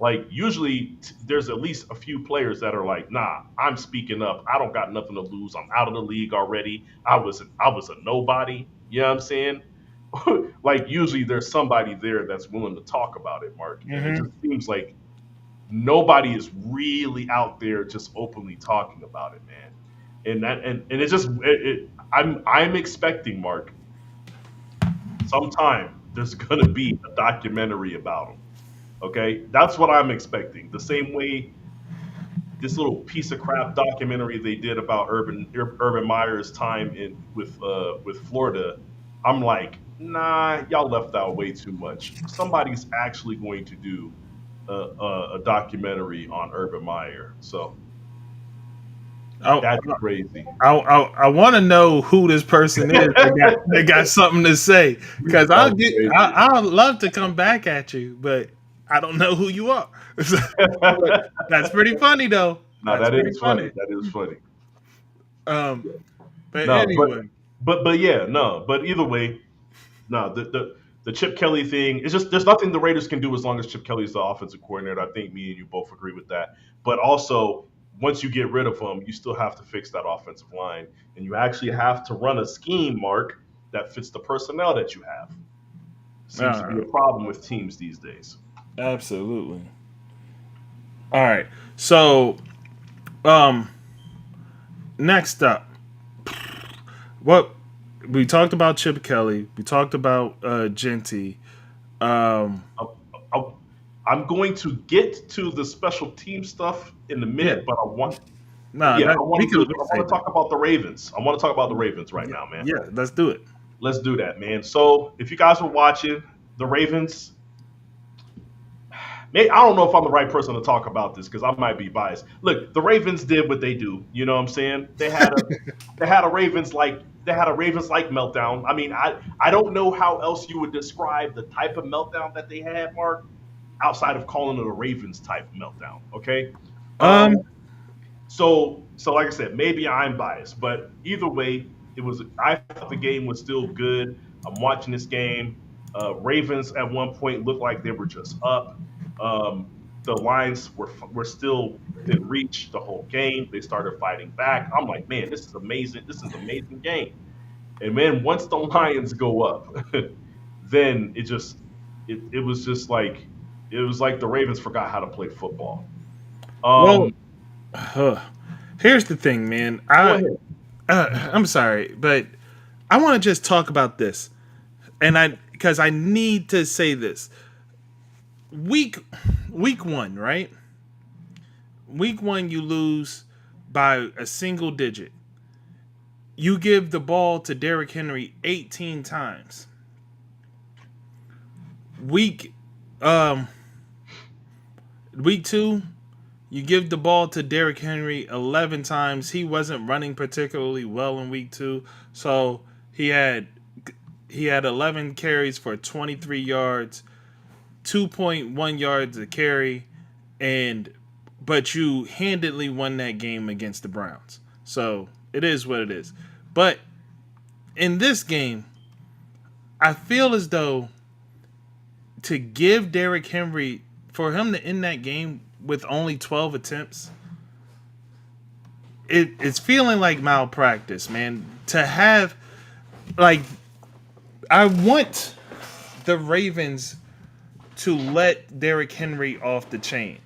Like usually there's at least a few players that are like, nah, I'm speaking up. I don't got nothing to lose. I'm out of the league already. I was a nobody. You know what I'm saying? Like usually there's somebody there that's willing to talk about it, Mark. And it just seems like nobody is really out there just openly talking about it, man. And it's just I'm expecting, Mark, sometime there's gonna be a documentary about him. Okay, that's what I'm expecting. The same way this little piece of crap documentary they did about Urban Meyer's time with Florida, I'm like, nah, y'all left out way too much. Somebody's actually going to do a documentary on Urban Meyer, so that's crazy. I want to know who this person is that got something to say, because I'd love to come back at you, but I don't know who you are. That's pretty funny though. No, That's that pretty is funny. That is funny. But No, anyway, but yeah, no. But either way, no. The Chip Kelly thing is just there's nothing the Raiders can do as long as Chip Kelly's the offensive coordinator. I think me and you both agree with that. But also, once you get rid of him, you still have to fix that offensive line, and you actually have to run a scheme, Mark, that fits the personnel that you have. Seems to be a problem with teams these days. absolutely. All right, so next up, what we talked about Chip Kelly, we talked about Genty. I'm going to get to the special team stuff in a minute, but I want to talk about the Ravens. I want to talk about the Ravens right now, man. Yeah, let's do it. Let's do that, man. So if you guys were watching the Ravens, I don't know if I'm the right person to talk about this because I might be biased. Look, the Ravens did what they do. You know what I'm saying? They had a Ravens like meltdown. I mean, I don't know how else you would describe the type of meltdown that they had, Mark, outside of calling it a Ravens type meltdown. Okay. So like I said, maybe I'm biased, but either way, I thought the game was still good. I'm watching this game. Ravens at one point looked like they were just up. Um, the Lions were still within reach the whole game. They started fighting back. I'm like, man, this is amazing. This is an amazing game. And then once the Lions go up, then it was just like it was like the Ravens forgot how to play football. Well, Um, here's the thing, man. Go ahead. I'm sorry, but I want to just talk about this, and because I need to say this. Week week one, right? Week one, you lose by a single digit. You give the ball to Derrick Henry 18 times. Week um week two, you give the ball to Derrick Henry 11 times. He wasn't running particularly well in week two, so he had 11 carries for 23 yards, 2.1 yards a carry, and but you handedly won that game against the Browns. So it is what it is. But in this game, I feel as though to give Derrick Henry, for him to end that game with only 12 attempts, it's feeling like malpractice, man. To have, like, I want the Ravens to let Derrick Henry off the chain.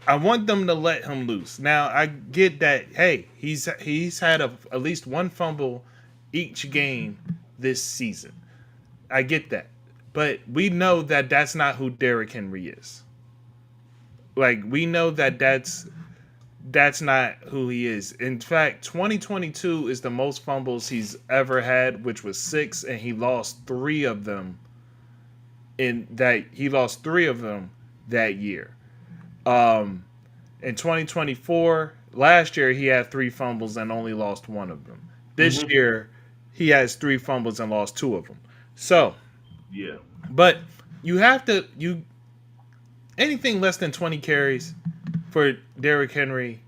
I want them to let him loose. Now I get that. Hey, he's had at least one fumble each game this season. I get that, but we know that that's not who Derrick Henry is. Like, we know that that's not who he is. In fact, 2022 is the most fumbles he's ever had, which was 6, and he lost 3 of them. He lost 3 of them that year. In 2024, last year he had 3 fumbles and only lost 1 of them. This year he has 3 fumbles and lost 2 of them. So, Yeah. but you have to anything less than 20 carries for Derrick Henry,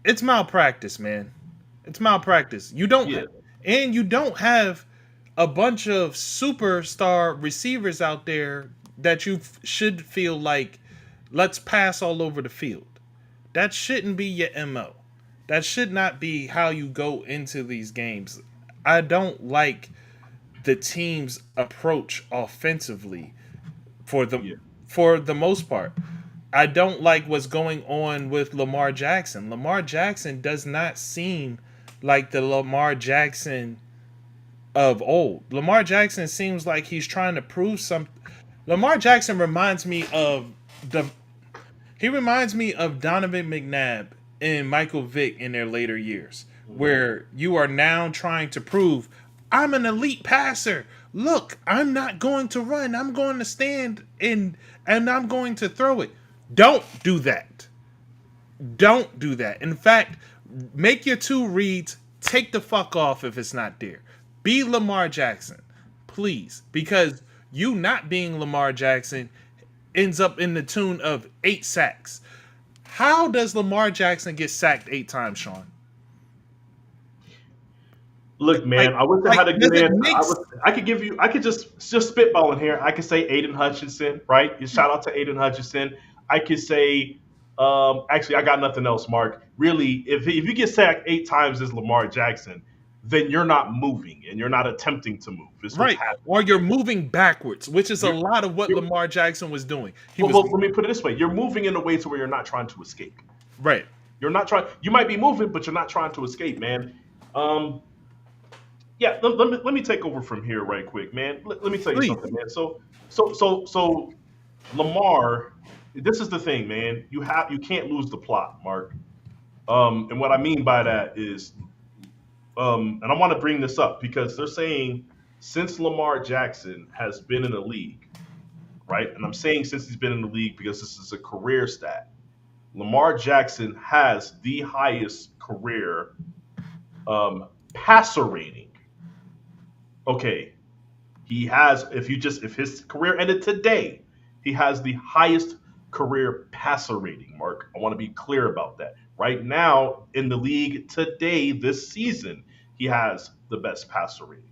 it's malpractice, man. It's malpractice. You don't have a bunch of superstar receivers out there that you should feel like, let's pass all over the field. That shouldn't be your MO. That should not be how you go into these games. I don't like the team's approach offensively for the most part. I don't like what's going on with Lamar Jackson. Lamar Jackson does not seem like the Lamar Jackson of old. Lamar Jackson seems like he's trying to prove something. Lamar Jackson reminds me of Donovan McNabb and Michael Vick in their later years, where you are now trying to prove, I'm an elite passer. Look, I'm not going to run. I'm going to stand and I'm going to throw it. Don't do that. Don't do that. In fact, make your 2 reads. Take the fuck off if it's not there. Be Lamar Jackson, please, because you not being Lamar Jackson ends up in the tune of 8 sacks. How does Lamar Jackson get sacked 8 times, Sean? Look, man, Like- I wish I had a does good it answer. make I could just spitball in here. I could say Aiden Hutchinson, right? Shout out to Aiden Hutchinson. I could say, actually, I got nothing else, Mark. Really, if you get sacked 8 times as Lamar Jackson, then you're not moving and you're not attempting to move. It's what's Right. happening. Or you're moving backwards, which is a lot of what you're- Lamar Jackson was doing. Well, let me put it this way: you're moving in a way to where you're not trying to escape. Right. You're not trying. You might be moving, but you're not trying to escape, man. Yeah. Let me take over from here right quick, man. Let me tell you Please. something, man. So Lamar, this is the thing, man. You can't lose the plot, Mark. And what I mean by that is, and I want to bring this up because they're saying since Lamar Jackson has been in the league, right? And I'm saying since he's been in the league because this is a career stat. Lamar Jackson has the highest career passer rating. Okay, he has. If his career ended today, he has the highest career passer rating. Mark, I want to be clear about that. Right now in the league today, this season, he has the best passer rating.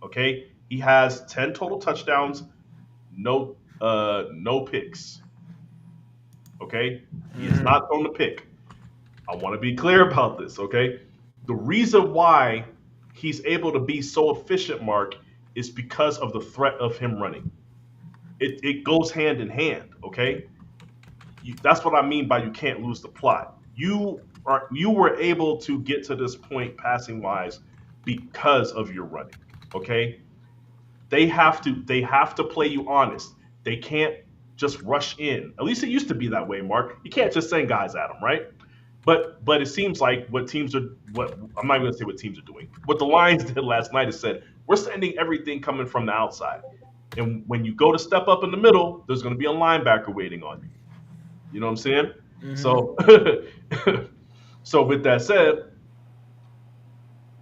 Okay, he has 10 total touchdowns, no picks. Okay, he has not thrown a pick. I want to be clear about this. Okay, the reason why he's able to be so efficient, Mark, is because of the threat of him running. It goes hand in hand. Okay, that's what I mean by you can't lose the plot. You were able to get to this point passing wise because of your running. Okay, they have to play you honest. They can't just rush in. At least it used to be that way, Mark. You can't just send guys at them, right? But it seems like what I'm not going to say what teams are doing. What the Lions did last night is said we're sending everything coming from the outside, and when you go to step up in the middle, there's going to be a linebacker waiting on you. You know what I'm saying? So, so with that said,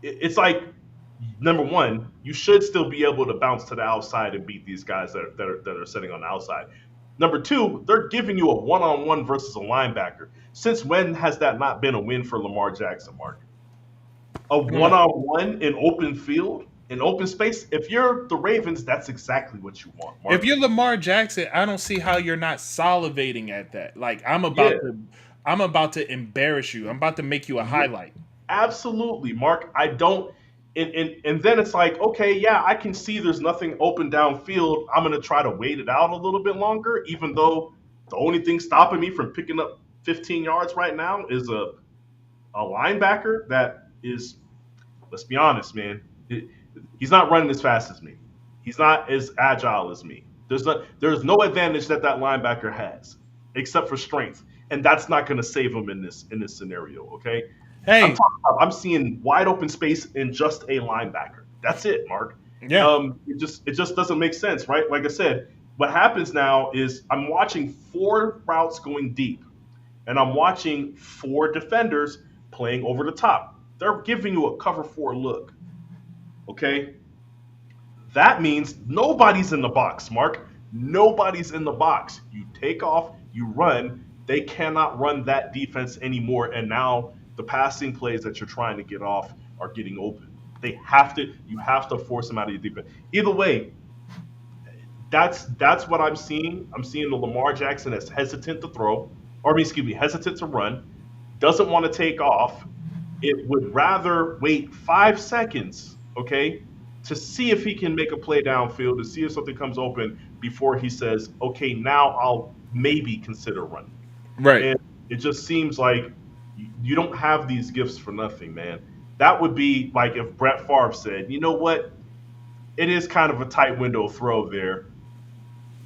it's like number one, you should still be able to bounce to the outside and beat these guys that are sitting on the outside. Number two, they're giving you a one-on-one versus a linebacker. Since when has that not been a win for Lamar Jackson, Mark? A one-on-one in open field, in open space? If you're the Ravens, that's exactly what you want, Mark. If you're Lamar Jackson, I don't see how you're not salivating at that. Like I'm about to embarrass you. I'm about to make you a highlight. Absolutely, Mark. I don't. And then it's like, okay, yeah, I can see there's nothing open downfield. I'm going to try to wait it out a little bit longer, even though the only thing stopping me from picking up 15 yards right now is a linebacker that is, let's be honest, man, he's not running as fast as me. He's not as agile as me. There's no advantage that linebacker has except for strength, and that's not going to save him in this scenario, okay? Hey, I'm seeing wide open space in just a linebacker. That's it, Mark. Yeah. It just doesn't make sense, right? Like I said, what happens now is I'm watching 4 routes going deep, and I'm watching 4 defenders playing over the top. They're giving you a cover 4 look. Okay? That means nobody's in the box, Mark. Nobody's in the box. You take off, you run. They cannot run that defense anymore, and now the passing plays that you're trying to get off are getting open. You have to force them out of your defense. Either way, that's what I'm seeing. I'm seeing the Lamar Jackson that's hesitant to throw, hesitant to run, doesn't want to take off. It would rather wait 5 seconds, okay, to see if he can make a play downfield, to see if something comes open before he says, okay, now I'll maybe consider running. right. And it just seems like you don't have these gifts for nothing, man. That would be like if Brett Favre said, you know what? It is kind of a tight window throw there.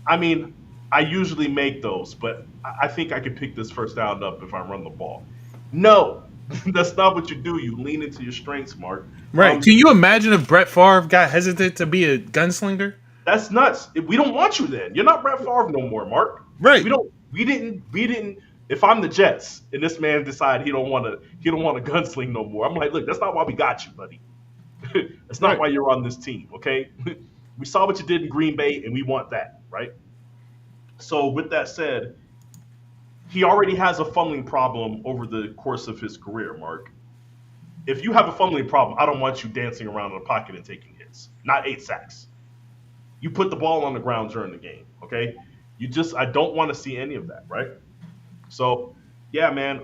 I mean, I usually make those, but I think I can pick this first down up if I run the ball. No, that's not what you do. You lean into your strengths, Mark. Right. Can you imagine if Brett Favre got hesitant to be a gunslinger? That's nuts. We don't want you then. You're not Brett Favre no more, Mark. Right. We didn't. If I'm the Jets and this man decide he don't want to gunsling no more, I'm like, look, that's not why we got you, buddy. That's not why you're on this team, okay? We saw what you did in Green Bay, and we want that, right? So with that said, he already has a fumbling problem over the course of his career, Mark. If you have a fumbling problem, I don't want you dancing around in the pocket and taking hits. Not 8 sacks. You put the ball on the ground during the game, okay? I don't want to see any of that, right? So, yeah, man.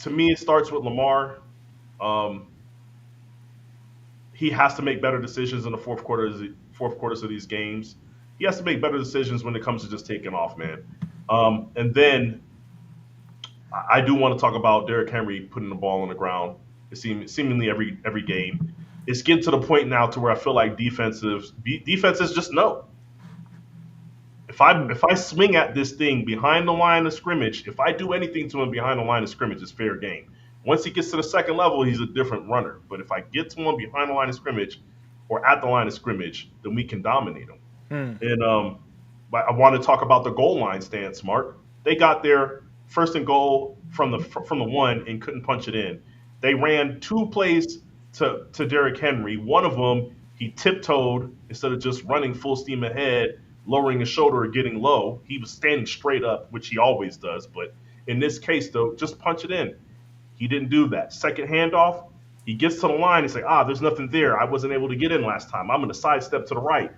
To me, it starts with Lamar. He has to make better decisions in the fourth quarters of these games. He has to make better decisions when it comes to just taking off, man. And then I do want to talk about Derrick Henry putting the ball on the ground. Seemingly every game. It's getting to the point now to where I feel like defenses just know. If I swing at this thing behind the line of scrimmage, if I do anything to him behind the line of scrimmage, it's fair game. Once he gets to the second level, he's a different runner. But if I get to him behind the line of scrimmage or at the line of scrimmage, then we can dominate him. And I want to talk about the goal line stance, Mark. They got their first and goal from the 1 and couldn't punch it in. They ran 2 plays to Derrick Henry. One of them, he tiptoed instead of just running full steam ahead, lowering his shoulder or getting low. He was standing straight up, which he always does. But in this case, though, just punch it in. He didn't do that. Second handoff, He gets to the line. He's like, there's nothing there. I wasn't able to get in last time. I'm going to sidestep to the right.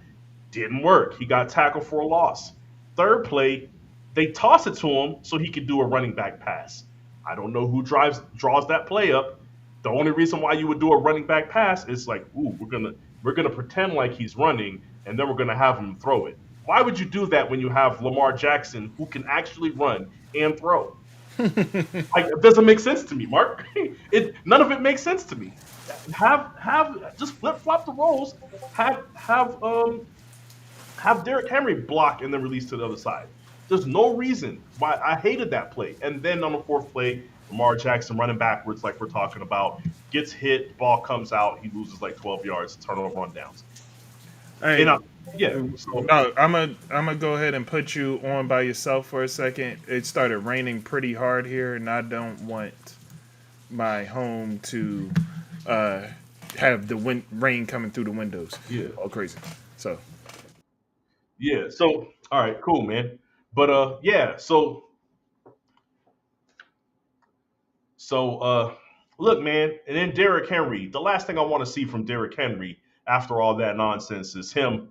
Didn't work. He got tackled for a loss. Third play, they toss it to him so he could do a running back pass. I don't know who draws that play up. The only reason why you would do a running back pass is like, ooh, we're gonna pretend like he's running, and then we're gonna have him throw it. Why would you do that when you have Lamar Jackson who can actually run and throw? Like, it doesn't make sense to me, Mark. None of it makes sense to me. Have just flip flop the roles. Have Derrick Henry block and then release to the other side. There's no reason why. I hated that play. And then on the fourth play, Lamar Jackson running backwards, like we're talking about, gets hit, ball comes out, he loses like 12 yards, turnover on downs. Hey, Yeah. So, no, I'm gonna go ahead and put you on by yourself for a second. It started raining pretty hard here, and I don't want my home to have the rain coming through the windows. Yeah. All crazy. So yeah. So, all right, cool, man. But yeah. So look, man, and then Derrick Henry. The last thing I want to see from Derrick Henry after all that nonsense is him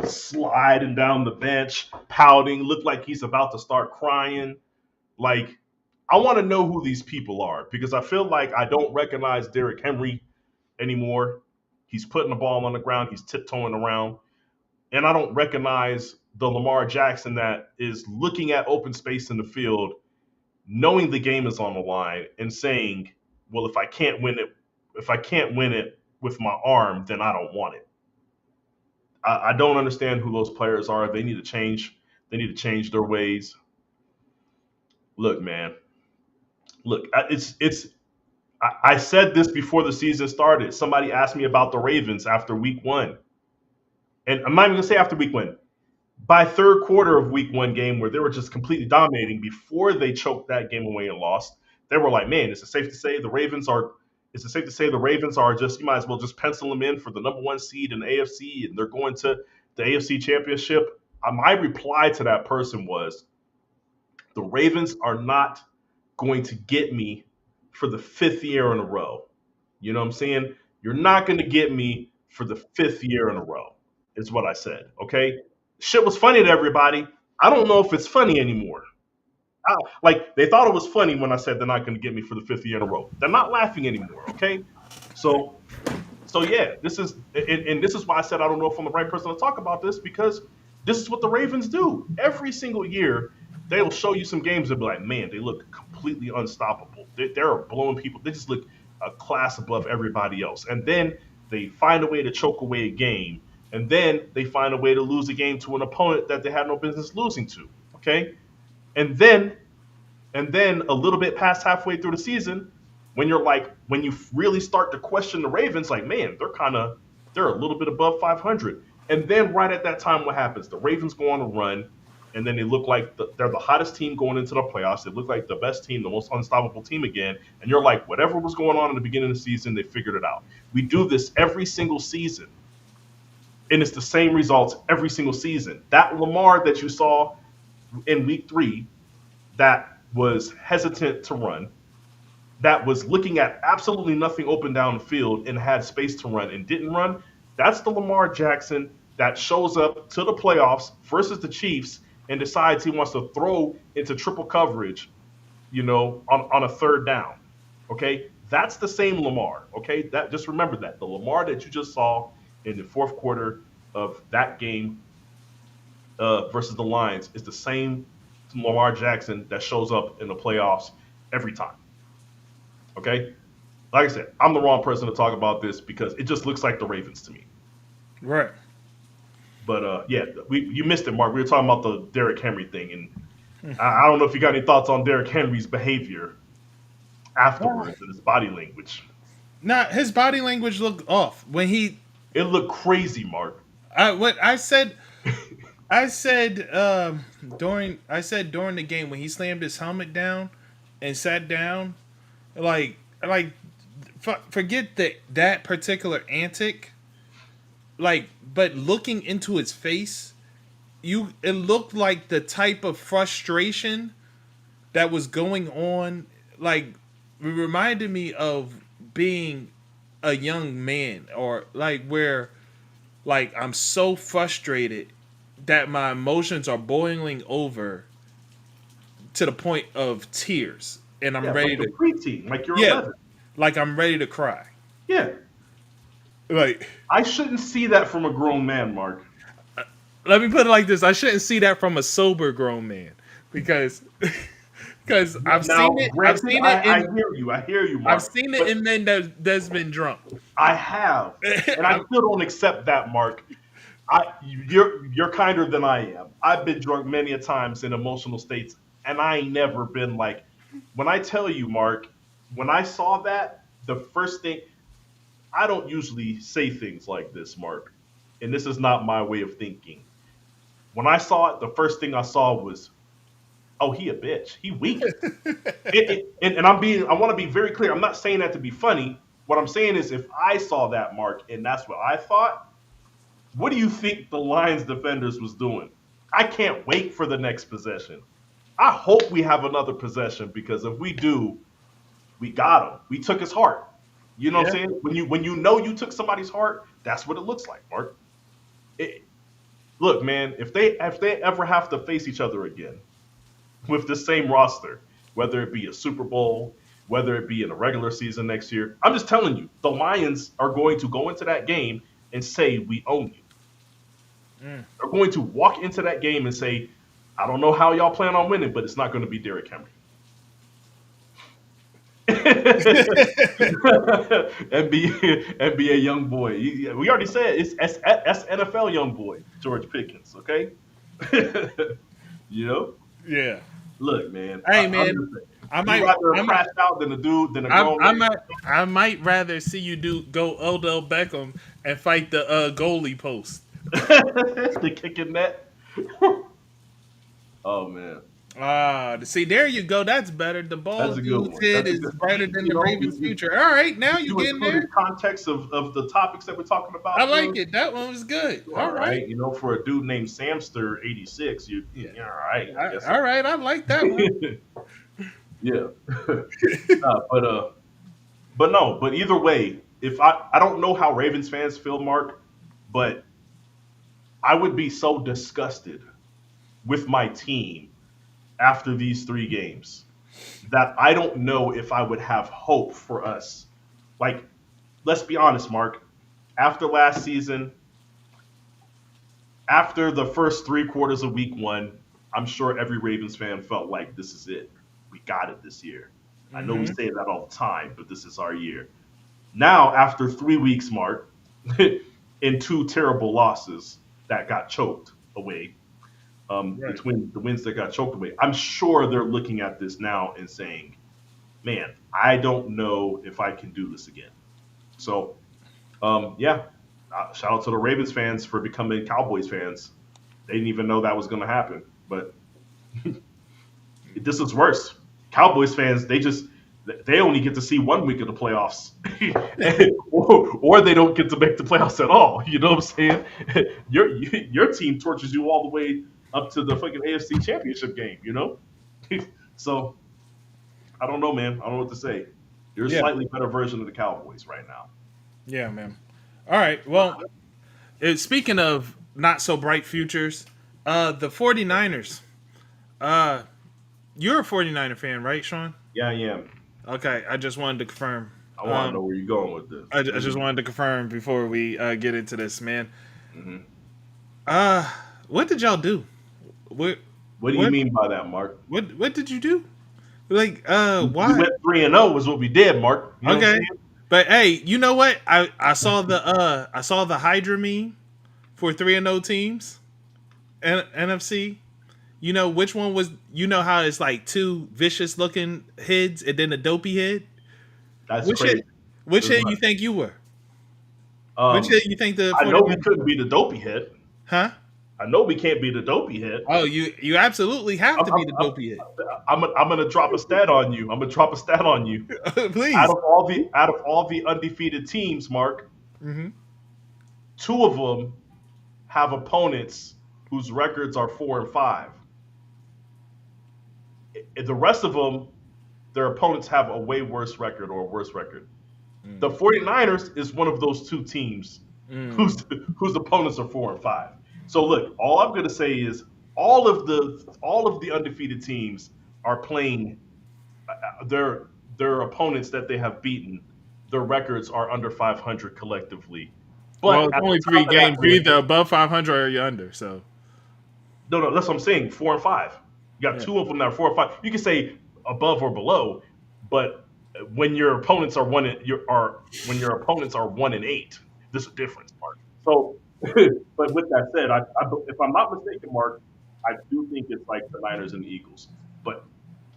sliding down the bench, pouting, look like he's about to start crying. Like, I want to know who these people are because I feel like I don't recognize Derrick Henry anymore. He's putting the ball on the ground, he's tiptoeing around, and I don't recognize the Lamar Jackson that is looking at open space in the field, knowing the game is on the line, and saying, "Well, if I can't win it with my arm, then I don't want it." I don't understand who those players are. They need to change. They need to change their ways. Look, man. Look, I said this before the season started. Somebody asked me about the Ravens after week 1. And I'm not even going to say after week 1. By third quarter of week 1 game where they were just completely dominating before they choked that game away and lost, they were like, man, is it safe to say the Ravens are just, you might as well just pencil them in for the number 1 seed in the AFC and they're going to the AFC Championship? My reply to that person was, the Ravens are not going to get me for the 5th year in a row. You know what I'm saying? You're not going to get me for the 5th year in a row, is what I said, okay? Shit was funny to everybody. I don't know if it's funny anymore. Like, they thought it was funny when I said they're not going to get me for the 5th year in a row. They're not laughing anymore, okay? So yeah, this is why I said I don't know if I'm the right person to talk about this, because this is what the Ravens do. Every single year, they'll show you some games and be like, man, they look completely unstoppable. They're blowing people. They just look a class above everybody else. And then they find a way to choke away a game. And then they find a way to lose a game to an opponent that they had no business losing to, okay? And then a little bit past halfway through the season, when you really start to question the Ravens, like, man, they're a little bit above 500. And then right at that time, what happens? The Ravens go on a run, and then they look like they're the hottest team going into the playoffs. They look like the best team, the most unstoppable team again. And you're like, whatever was going on in the beginning of the season, they figured it out. We do this every single season, and it's the same results every single season. That Lamar that you saw in week 3, that was hesitant to run, that was looking at absolutely nothing open down the field and had space to run and didn't run, that's the Lamar Jackson that shows up to the playoffs versus the Chiefs and decides he wants to throw into triple coverage, on a 3rd down. Okay? That's the same Lamar. Okay? Just remember that. The Lamar that you just saw in the 4th quarter of that game versus the Lions is the same Lamar Jackson that shows up in the playoffs every time. Okay? Like I said, I'm the wrong person to talk about this because it just looks like the Ravens to me. right. But yeah, you missed it, Mark. We were talking about the Derrick Henry thing, and I don't know if you got any thoughts on Derrick Henry's behavior afterwards and his body language. Nah, his body language looked off when It looked crazy, Mark. I said during the game when he slammed his helmet down and sat down, like forget that particular antic, but looking into his face, it looked like the type of frustration that was going on. Like, it reminded me of being a young man, or like where like I'm so frustrated that my emotions are boiling over to the point of tears, and I'm Yeah, ready like a to preteen, like you're yeah, 11. like I'm ready to cry. Yeah, Like, I shouldn't see that from a grown man, Mark. let me put it like this: I shouldn't see that from a sober grown man because because I've Now, seen it. I've granted, seen it I in. hear you. I hear you, I've Mark. seen it But in men that's been drunk. I have, and I I'm- still don't accept that, Mark. You're kinder than I am. I've been drunk many a times in emotional states, and I ain't never been like. When I tell you, Mark, when I saw that, the first thing I don't usually say things like this, Mark, and this is not my way of thinking. When I saw it, the first thing I saw was, "Oh, he a bitch. He weak." And I want to be very clear. I'm not saying that to be funny. What I'm saying is, if I saw that, Mark, and that's what I thought, what do you think the Lions defenders was doing? I can't wait for the next possession. I hope we have another possession because if we do, we got him. We took his heart. You know what I'm yeah, saying? When you know you took somebody's heart, that's what it looks like, Mark. It, look, man, if they ever have to face each other again with the same roster, whether it be a Super Bowl, whether it be in a regular season next year, I'm just telling you, the Lions are going to go into that game and say we own you. mm. They're going to walk into that game and say, I don't know how y'all plan on winning, but it's not going to be Derrick Henry. NBA young boy. We already said it's NFL young boy, George Pickens. Okay, you know. yeah. Look, man. Hey, I'm man, just saying, I you might, rather I a might, crash out than a dude than a grown man. I might rather see you go Odell Beckham and fight the goalie post. The kicking net. Oh man, See, there you go. That's better. The ball that's a good dude's one. head That's a is good. brighter than You the know, Ravens' future. All right, now you you getting included there. context of the topics that we're talking I about. like Dude. it. That one was good. All All right. right, you know, for a dude named Samster 86, Yeah. you're all right. I guess. All right. I like that one. Yeah. But no, but either way, if I don't know how Ravens fans feel, Mark, but I would be so disgusted with my team after these 3 games that I don't know if I would have hope for us. Like, let's be honest, Mark. After last season, after the first 3 quarters of week 1, I'm sure every Ravens fan felt like this is it. We got it this year. I know we Mm-hmm. say that all the time, but this is our year. Now, after 3 weeks, Mark, in 2 terrible losses that got choked away, Right. between the wins that got choked away, I'm sure they're looking at this now and saying, man, I don't know if I can do this again. So, yeah, shout out to the Ravens fans for becoming Cowboys fans. They didn't even know that was going to happen, but this is worse. Cowboys fans, they only get to see 1 week of the playoffs, or they don't get to make the playoffs at all. You know what I'm saying? Your team tortures you all the way up to the fucking AFC Championship game. You know, so I don't know, man. I don't know what to say. You're a Yeah. slightly better version of the Cowboys right now. Yeah, man. All right. Well, speaking of not so bright futures, the 49ers. You're a 49er fan, right, Sean? Yeah, I am. Okay, I just wanted to confirm. I want to know where you're going with this. I just wanted to confirm before we get into this, man. Mhm. What did y'all do? What What do you mean by that, Mark? what did you do? Like, We why? went 3-0 was what we did, Mark. You know what I'm Okay, saying? but hey, you know what? I saw the Hydra meme for 3-0 teams, and NFC. You know which one was? You know how it's like 2 vicious looking heads and then a dopey head. That's Which crazy. head? Which There's head you not- think you were? Um, Which head you think the? I know we 49ers couldn't be the dopey head. Huh? I know we can't be the dopey head. Oh, you absolutely have to be the dopey head. I'm gonna drop a stat on you. I'm gonna drop a stat on you. Please. Out of all the undefeated teams, Mark, Mm-hmm. 2 of them have opponents whose records are 4-5. The rest of them, their opponents have a way worse record or a worse record. The 49ers is one of those two teams whose opponents are 4-5. So look, all I'm going to say is all of the undefeated teams are playing their opponents that they have beaten. Their records are under 500 collectively. But Well, it's at only the 3 top of that games. You're list- either above 500 or you're under. So No, that's what I'm saying. 4-5. You got Yeah. two of them that are 4-5. You can say above or below, but when your opponents are when your opponents are 1-8, there's a difference, Mark. So, but with that said, if I'm not mistaken, Mark, I do think it's like the Niners and the Eagles. But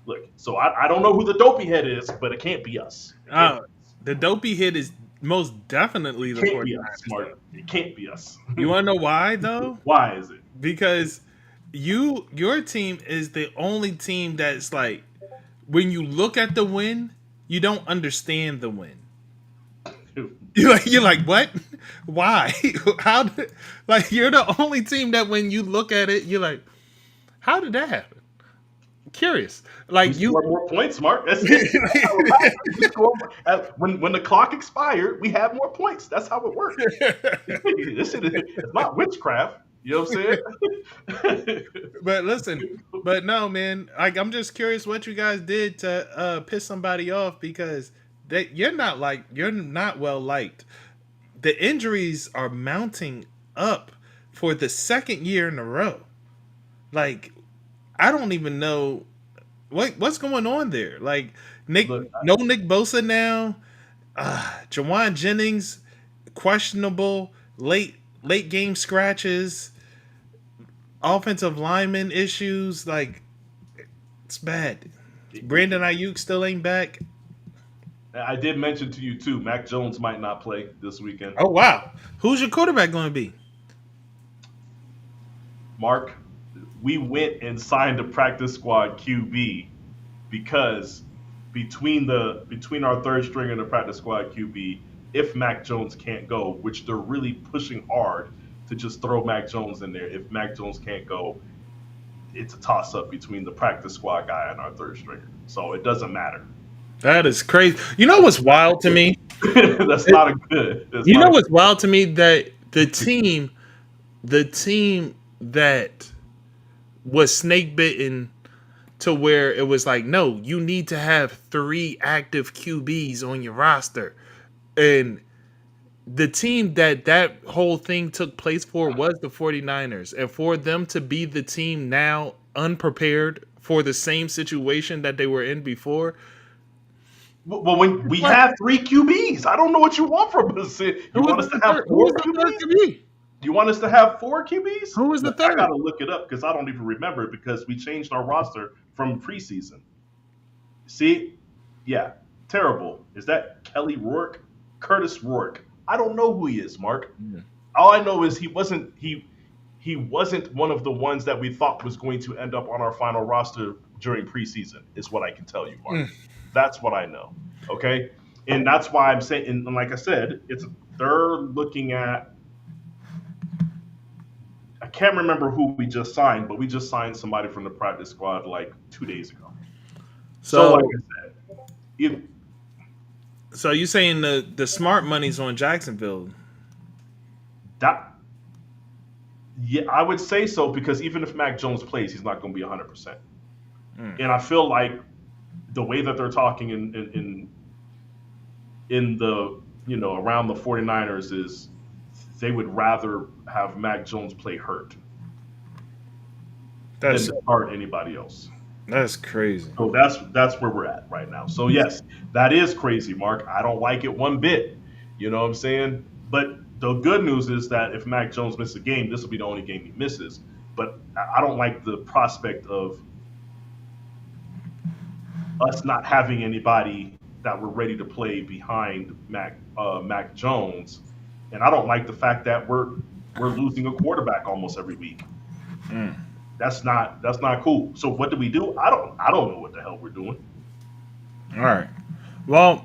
look, so I don't know who the dopey head is, but it can't be us. It can't, the dopey hit is most definitely the it can't be us, 49ers. Mark. It can't be us. You want to know why though? Why is it? Because your team is the only team that's like, when you look at the win, you don't understand the win. You're like what? Why? How? Like, you're the only team that when you look at it, you're like, how did that happen? Curious. Like We score more points, Mark. That's it. We score more. When the clock expired, we have more points. That's how it works. This shit it's not witchcraft. You know what I'm saying? But listen, but no, man. Like, I'm just curious what you guys did to piss somebody off, because you're not well liked. The injuries are mounting up for the second year in a row. Like, I don't even know what's going on there. Like, Nick Bosa now, Jawan Jennings questionable, late game scratches, offensive lineman issues. Like, it's bad. Brandon Ayuk still ain't back. I did mention to you too, Mac Jones might not play this weekend. Oh wow, who's your quarterback going to be? Mark, we went and signed a practice squad QB because between our third string and the practice squad QB, if Mac Jones can't go, which they're really pushing hard to just throw Mac Jones in there. If Mac Jones can't go, it's a toss up between the practice squad guy and our third stringer. So it doesn't matter. That is crazy. You know what's wild to me? That's not a good. You know what's wild to me? That the team that was snake bitten to where it was like, no, you need to have 3 active QBs on your roster. And the team that whole thing took place for was the 49ers. And for them to be the team now unprepared for the same situation that they were in before. Well, when we have 3 QBs, I don't know what you want from us. You want us to have 4 QBs? You want us to have 4 QBs? Who was the third? I gotta look it up because I don't even remember it because we changed our roster from preseason. See? Yeah. Terrible. Is that Kelly Rourke? Curtis Rourke. I don't know who he is, Mark. Yeah. All I know is he wasn't one of the ones that we thought was going to end up on our final roster during preseason, is what I can tell you, Mark. That's what I know. Okay? And that's why I'm saying, and like I said, they're looking at, I can't remember who we just signed, but we just signed somebody from the practice squad like 2 days ago. So like I said, so you saying the smart money's on Jacksonville? Yeah, I would say so, because even if Mac Jones plays, he's not going to be 100%. And I feel like the way that they're talking in the, around the 49ers is they would rather have Mac Jones play hurt than start anybody else. That's crazy. So that's where we're at right now. So yes, that is crazy, Mark. I don't like it one bit. You know what I'm saying? But the good news is that if Mac Jones misses a game, this will be the only game he misses. But I don't like the prospect of us not having anybody that we're ready to play behind Mac Jones, and I don't like the fact that we're losing a quarterback almost every week. That's not cool. So what do we do? I don't know what the hell we're doing. All right. Well.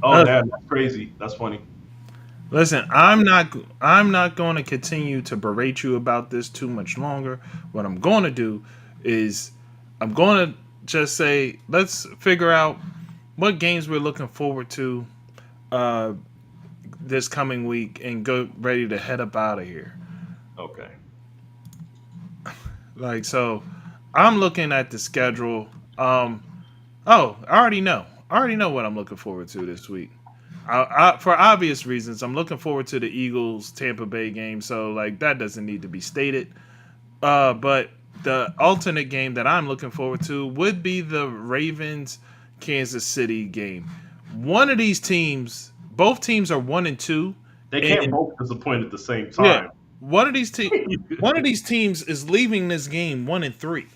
Oh man, that's crazy. That's funny. Listen, I'm not going to continue to berate you about this too much longer. What I'm going to do is I'm going to just say, let's figure out what games we're looking forward to uh, this coming week and go ready to head up out of here. Okay. Like, so I'm looking at the schedule. Oh, I already know. I already know what I'm looking forward to this week. For obvious reasons, I'm looking forward to the Eagles Tampa Bay game. So like that doesn't need to be stated. But the alternate game that I'm looking forward to would be the Ravens Kansas City game. One of these teams, both teams are 1-2. They can't both disappoint at the same Yeah, time. one of these teams is leaving this game 1-3.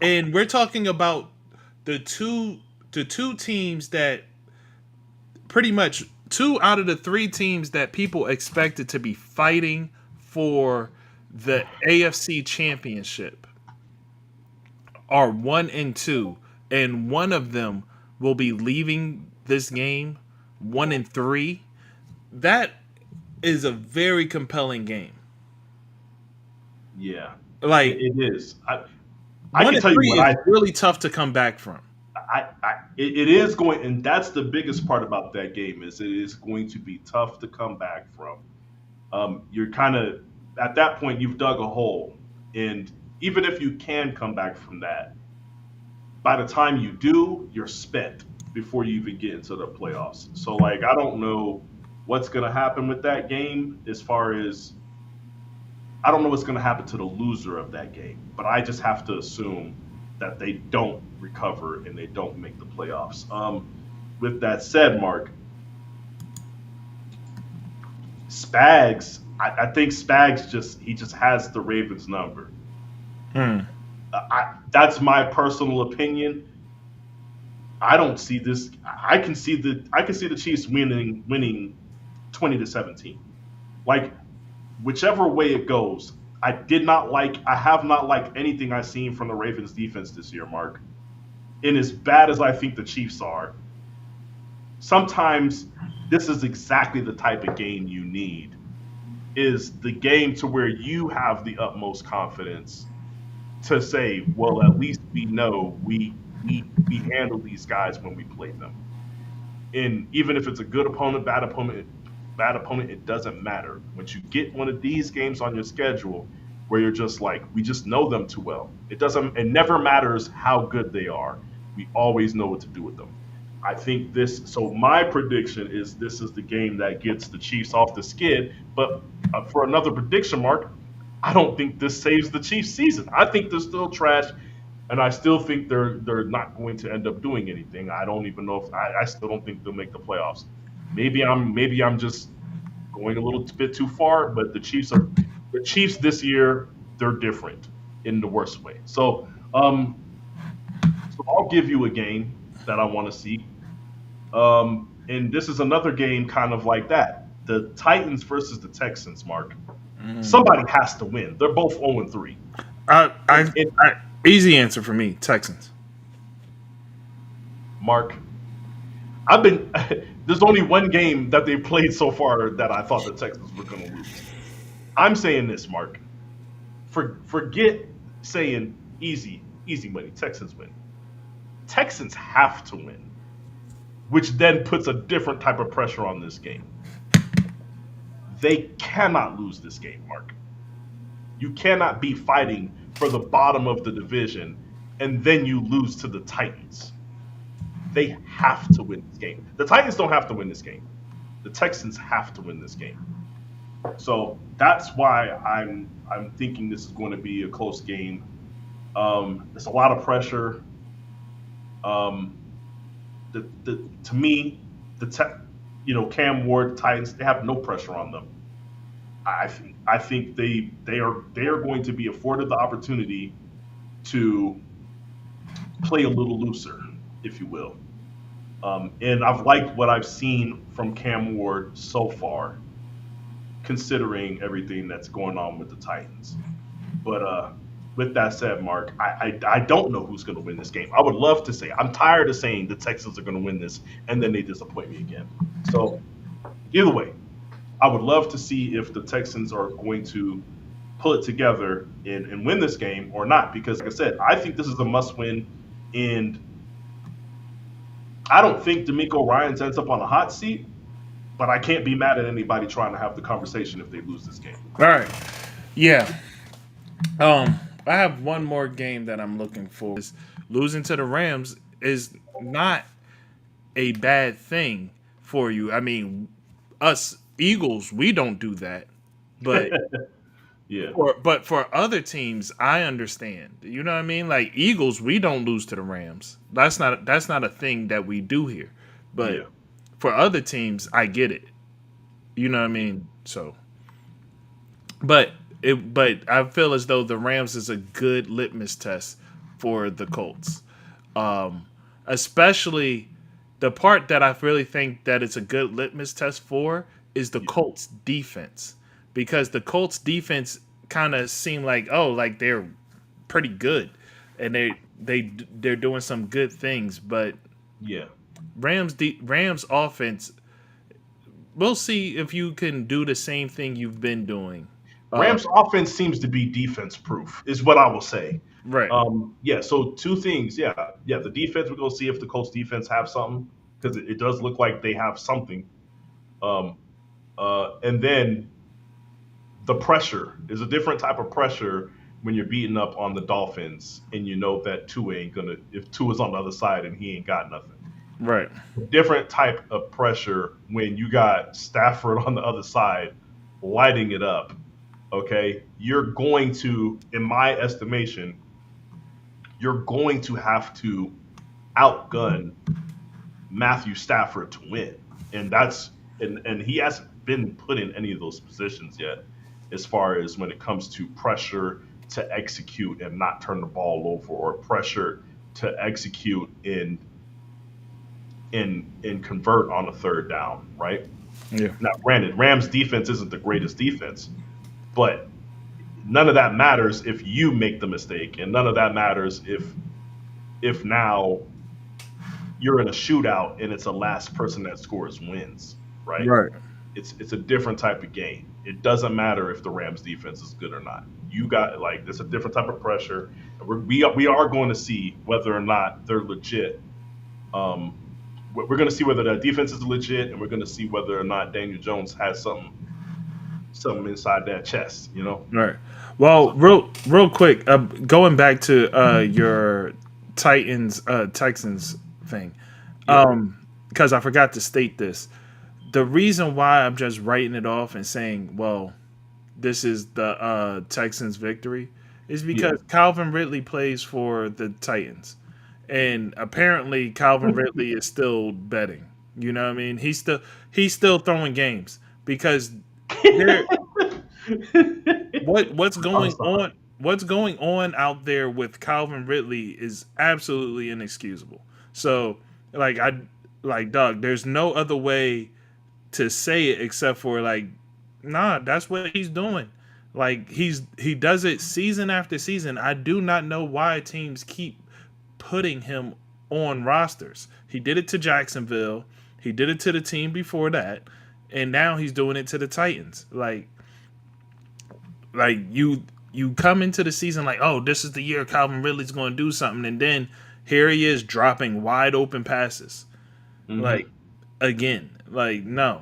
And we're talking about the two teams that pretty much 2 out of the 3 teams that people expected to be fighting for the AFC Championship are 1-2, and one of them will be leaving this game 1-3. That is a very compelling game. Yeah, Like it is. I 1-3 can tell you what is really tough to come back from. it is going, and that's the biggest part about that game is it is going to be tough to come back from. You're kind of at that point you've dug a hole, and even if you can come back from that, by the time you do, you're spent before you even get into the playoffs. So like I don't know what's going to happen with that game as far as I don't know what's going to happen to the loser of that game, but I just have to assume that they don't recover and they don't make the playoffs. With that said, Mark, Spags, I think Spags just has the Ravens number. That's my personal opinion. I don't see this. I can see the Chiefs winning 20-17. Like whichever way it goes. I have not liked anything I've seen from the Ravens defense this year, Mark. And as bad as I think the Chiefs are, sometimes this is exactly the type of game you need. Is the game to where you have the utmost confidence to say, well, at least we know we handle these guys when we play them. And even if it's a good opponent, bad opponent, it doesn't matter. Once you get one of these games on your schedule where you're just like, we just know them too well. It never matters how good they are. We always know what to do with them. I think so my prediction is this is the game that gets the Chiefs off the skid. But for another prediction, Mark, I don't think this saves the Chiefs season. I think they're still trash. And I still think they're not going to end up doing anything. I don't even know if I still don't think they'll make the playoffs. Maybe I'm just going a little bit too far, but the Chiefs this year, they're different in the worst way. So I'll give you a game that I want to see. And this is another game kind of like that. The Titans versus the Texans, Mark. Somebody has to win. They're both 0-3. Easy answer for me, Texans. Mark, there's only one game that they've played so far that I thought the Texans were going to lose. I'm saying this, Mark. Forget saying easy money, Texans win. Texans have to win, which then puts a different type of pressure on this game. They cannot lose this game, Mark. You cannot be fighting for the bottom of the division and then you lose to the Titans. They have to win this game. The Titans don't have to win this game. The Texans have to win this game. So that's why I'm thinking this is going to be a close game. There's a lot of pressure. To me, Cam Ward, Titans, they have no pressure on them. I think they are going to be afforded the opportunity to play a little looser, if you will. And I've liked what I've seen from Cam Ward so far, considering everything that's going on with the Titans. But with that said, Mark, I don't know who's going to win this game. I would love to say, I'm tired of saying the Texans are going to win this, and then they disappoint me again. So either way, I would love to see if the Texans are going to pull it together and win this game or not. Because, like I said, I think this is a must-win, and I don't think D'Amico Ryans ends up on a hot seat, but I can't be mad at anybody trying to have the conversation if they lose this game. All right. Yeah. I have one more game that I'm looking for. Losing to the Rams is not a bad thing for you. I mean, us Eagles, we don't do that. But Yeah, for other teams, I understand. You know what I mean? Like Eagles, we don't lose to the Rams. That's not a thing that we do here. yeah, But for other teams, I get it. You know what I mean? So, but I feel as though the Rams is a good litmus test for the Colts. Especially the part that I really think that it's a good litmus test for is the Colts defense, because the Colts defense kind of seem like they're pretty good and they're doing some good things, but yeah. Rams offense, we'll see if you can do the same thing you've been doing. Rams offense seems to be defense proof, is what I will say. Right. Yeah. So two things. Yeah. The defense. We're gonna see if the Colts defense have something, because it does look like they have something. Um, and then the pressure is a different type of pressure when you're beating up on the Dolphins and you know that Tua ain't gonna. If Tua's on the other side and he ain't got nothing. Right. Different type of pressure when you got Stafford on the other side lighting it up. Okay, you're going to, in my estimation, you're going to have to outgun Matthew Stafford to win, and he hasn't been put in any of those positions yet, as far as when it comes to pressure to execute and not turn the ball over, or pressure to execute and convert on a third down, right? Yeah. Now, granted, Rams defense isn't the greatest defense, but none of that matters if you make the mistake, and none of that matters if now you're in a shootout and it's a last person that scores wins, right? Right. It's a different type of game. It doesn't matter if the Rams defense is good or not. You got it's a different type of pressure. And we are going to see whether or not they're legit. We're going to see whether that defense is legit, and we're going to see whether or not Daniel Jones has something inside that chest, you know? Right. Well, real quick, going back to your Texans thing, because I forgot to state this. The reason why I'm just writing it off and saying, well, this is the Texans' victory, is because Calvin Ridley plays for the Titans, and apparently Calvin Ridley is still betting. You know what I mean? He's still throwing games, because what's going on? What's going on out there with Calvin Ridley is absolutely inexcusable. So, Doug, there's no other way to say it except for nah, that's what he's doing. He does it season after season. I do not know why teams keep putting him on rosters. He did it to Jacksonville. He did it to the team before that, and now he's doing it to the Titans. You come into the season oh, this is the year Calvin Ridley's going to do something, and then here he is dropping wide open passes. Mm-hmm. No.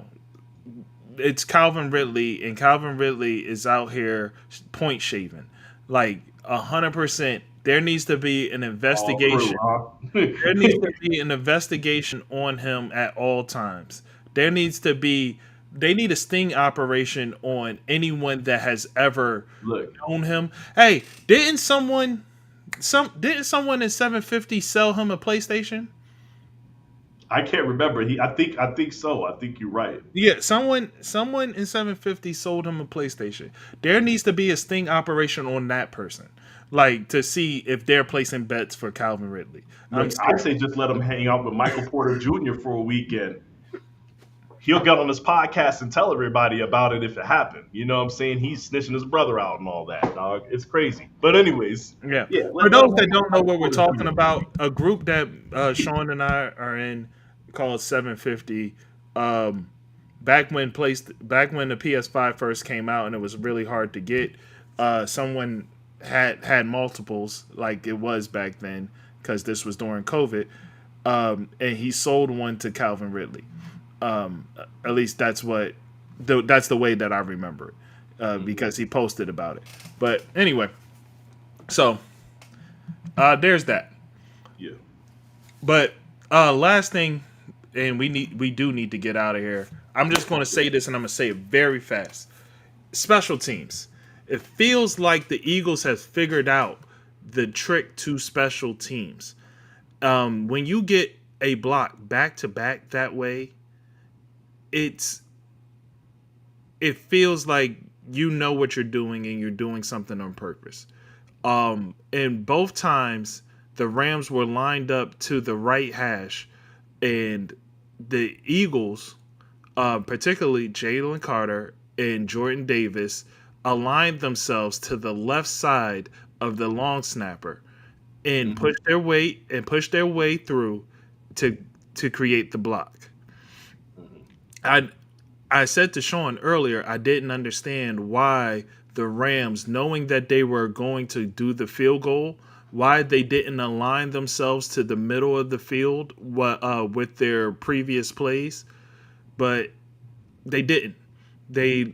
It's Calvin Ridley, and Calvin Ridley is out here point shaving. 100%. There needs to be an investigation. There needs to be an investigation on him at all times. They need a sting operation on anyone that has ever known him. Hey, didn't someone in 750 sell him a PlayStation? I can't remember. I think so. I think you're right. Yeah, someone in 750 sold him a PlayStation. There needs to be a sting operation on that person, to see if they're placing bets for Calvin Ridley. I say just let him hang out with Michael Porter Jr. for a weekend. He'll get on his podcast and tell everybody about it if it happened. You know what I'm saying? He's snitching his brother out and all that, dog. It's crazy. But anyways. Yeah. For those that don't know what we're talking about, a group that Sean and I are in called 750. Back when the PS5 first came out and it was really hard to get, someone had multiples like it was back then, because this was during COVID. and he sold one to Calvin Ridley. At least that's that's the way that I remember it, because he posted about it. But anyway, so there's that. Yeah. But last thing, and we do need to get out of here. I'm just going to say this, and I'm going to say it very fast. Special teams. It feels like the Eagles have figured out the trick to special teams. When you get a block back to back that way, it feels like you know what you're doing and you're doing something on purpose. And both times the Rams were lined up to the right hash, and the Eagles, particularly Jalen Carter and Jordan Davis, aligned themselves to the left side of the long snapper and pushed their way through to create the block. I said to Sean earlier, I didn't understand why the Rams, knowing that they were going to do the field goal, why they didn't align themselves to the middle of the field with their previous plays, but they didn't. They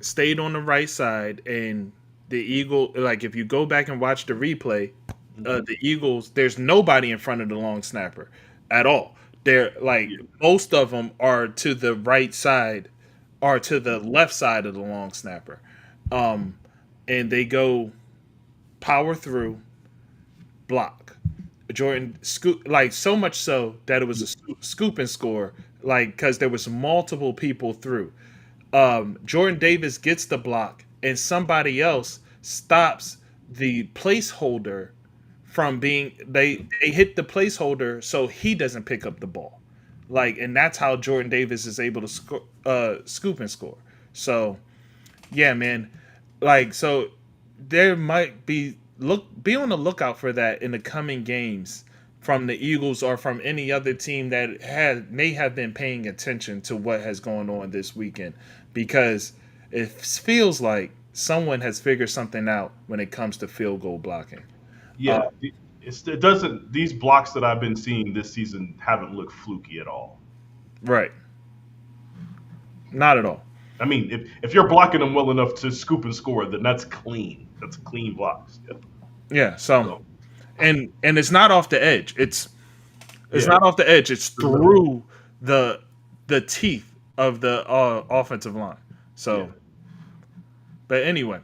stayed on the right side, and the Eagle, like if you go back and watch the replay, the Eagles, there's nobody in front of the long snapper at all. They're like most of them are to the right side, or to the left side of the long snapper, and they go power through, block. Jordan scoop, like so much so that it was a scoop and score, like because there was multiple people through. Jordan Davis gets the block, and somebody else stops the placeholder from being they hit the placeholder so he doesn't pick up the ball, like, and that's how Jordan Davis is able to scoop and score. So yeah, man, like, so there might be be on the lookout for that in the coming games from the Eagles or from any other team that may have been paying attention to what has gone on this weekend, because it feels like someone has figured something out when it comes to field goal blocking. Yeah, it doesn't. These blocks that I've been seeing this season haven't looked fluky at all. Right. Not at all. I mean, if you're blocking them well enough to scoop and score, then that's clean. That's clean blocks. Yeah. So, and it's not off the edge. It's not off the edge. It's through the teeth of the offensive line. So, but anyway.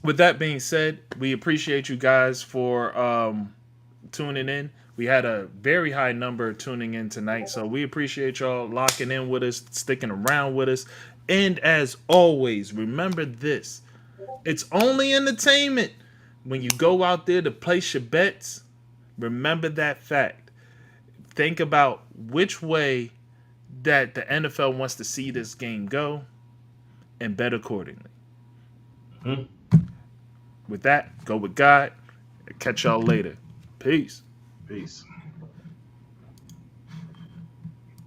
With that being said, we appreciate you guys for tuning in. We had a very high number tuning in tonight, so we appreciate y'all locking in with us, sticking around with us. And as always, remember this. It's only entertainment. When you go out there to place your bets, remember that fact. Think about which way that the NFL wants to see this game go and bet accordingly. Mm-hmm. With that, go with God. Catch y'all later. Peace. Peace.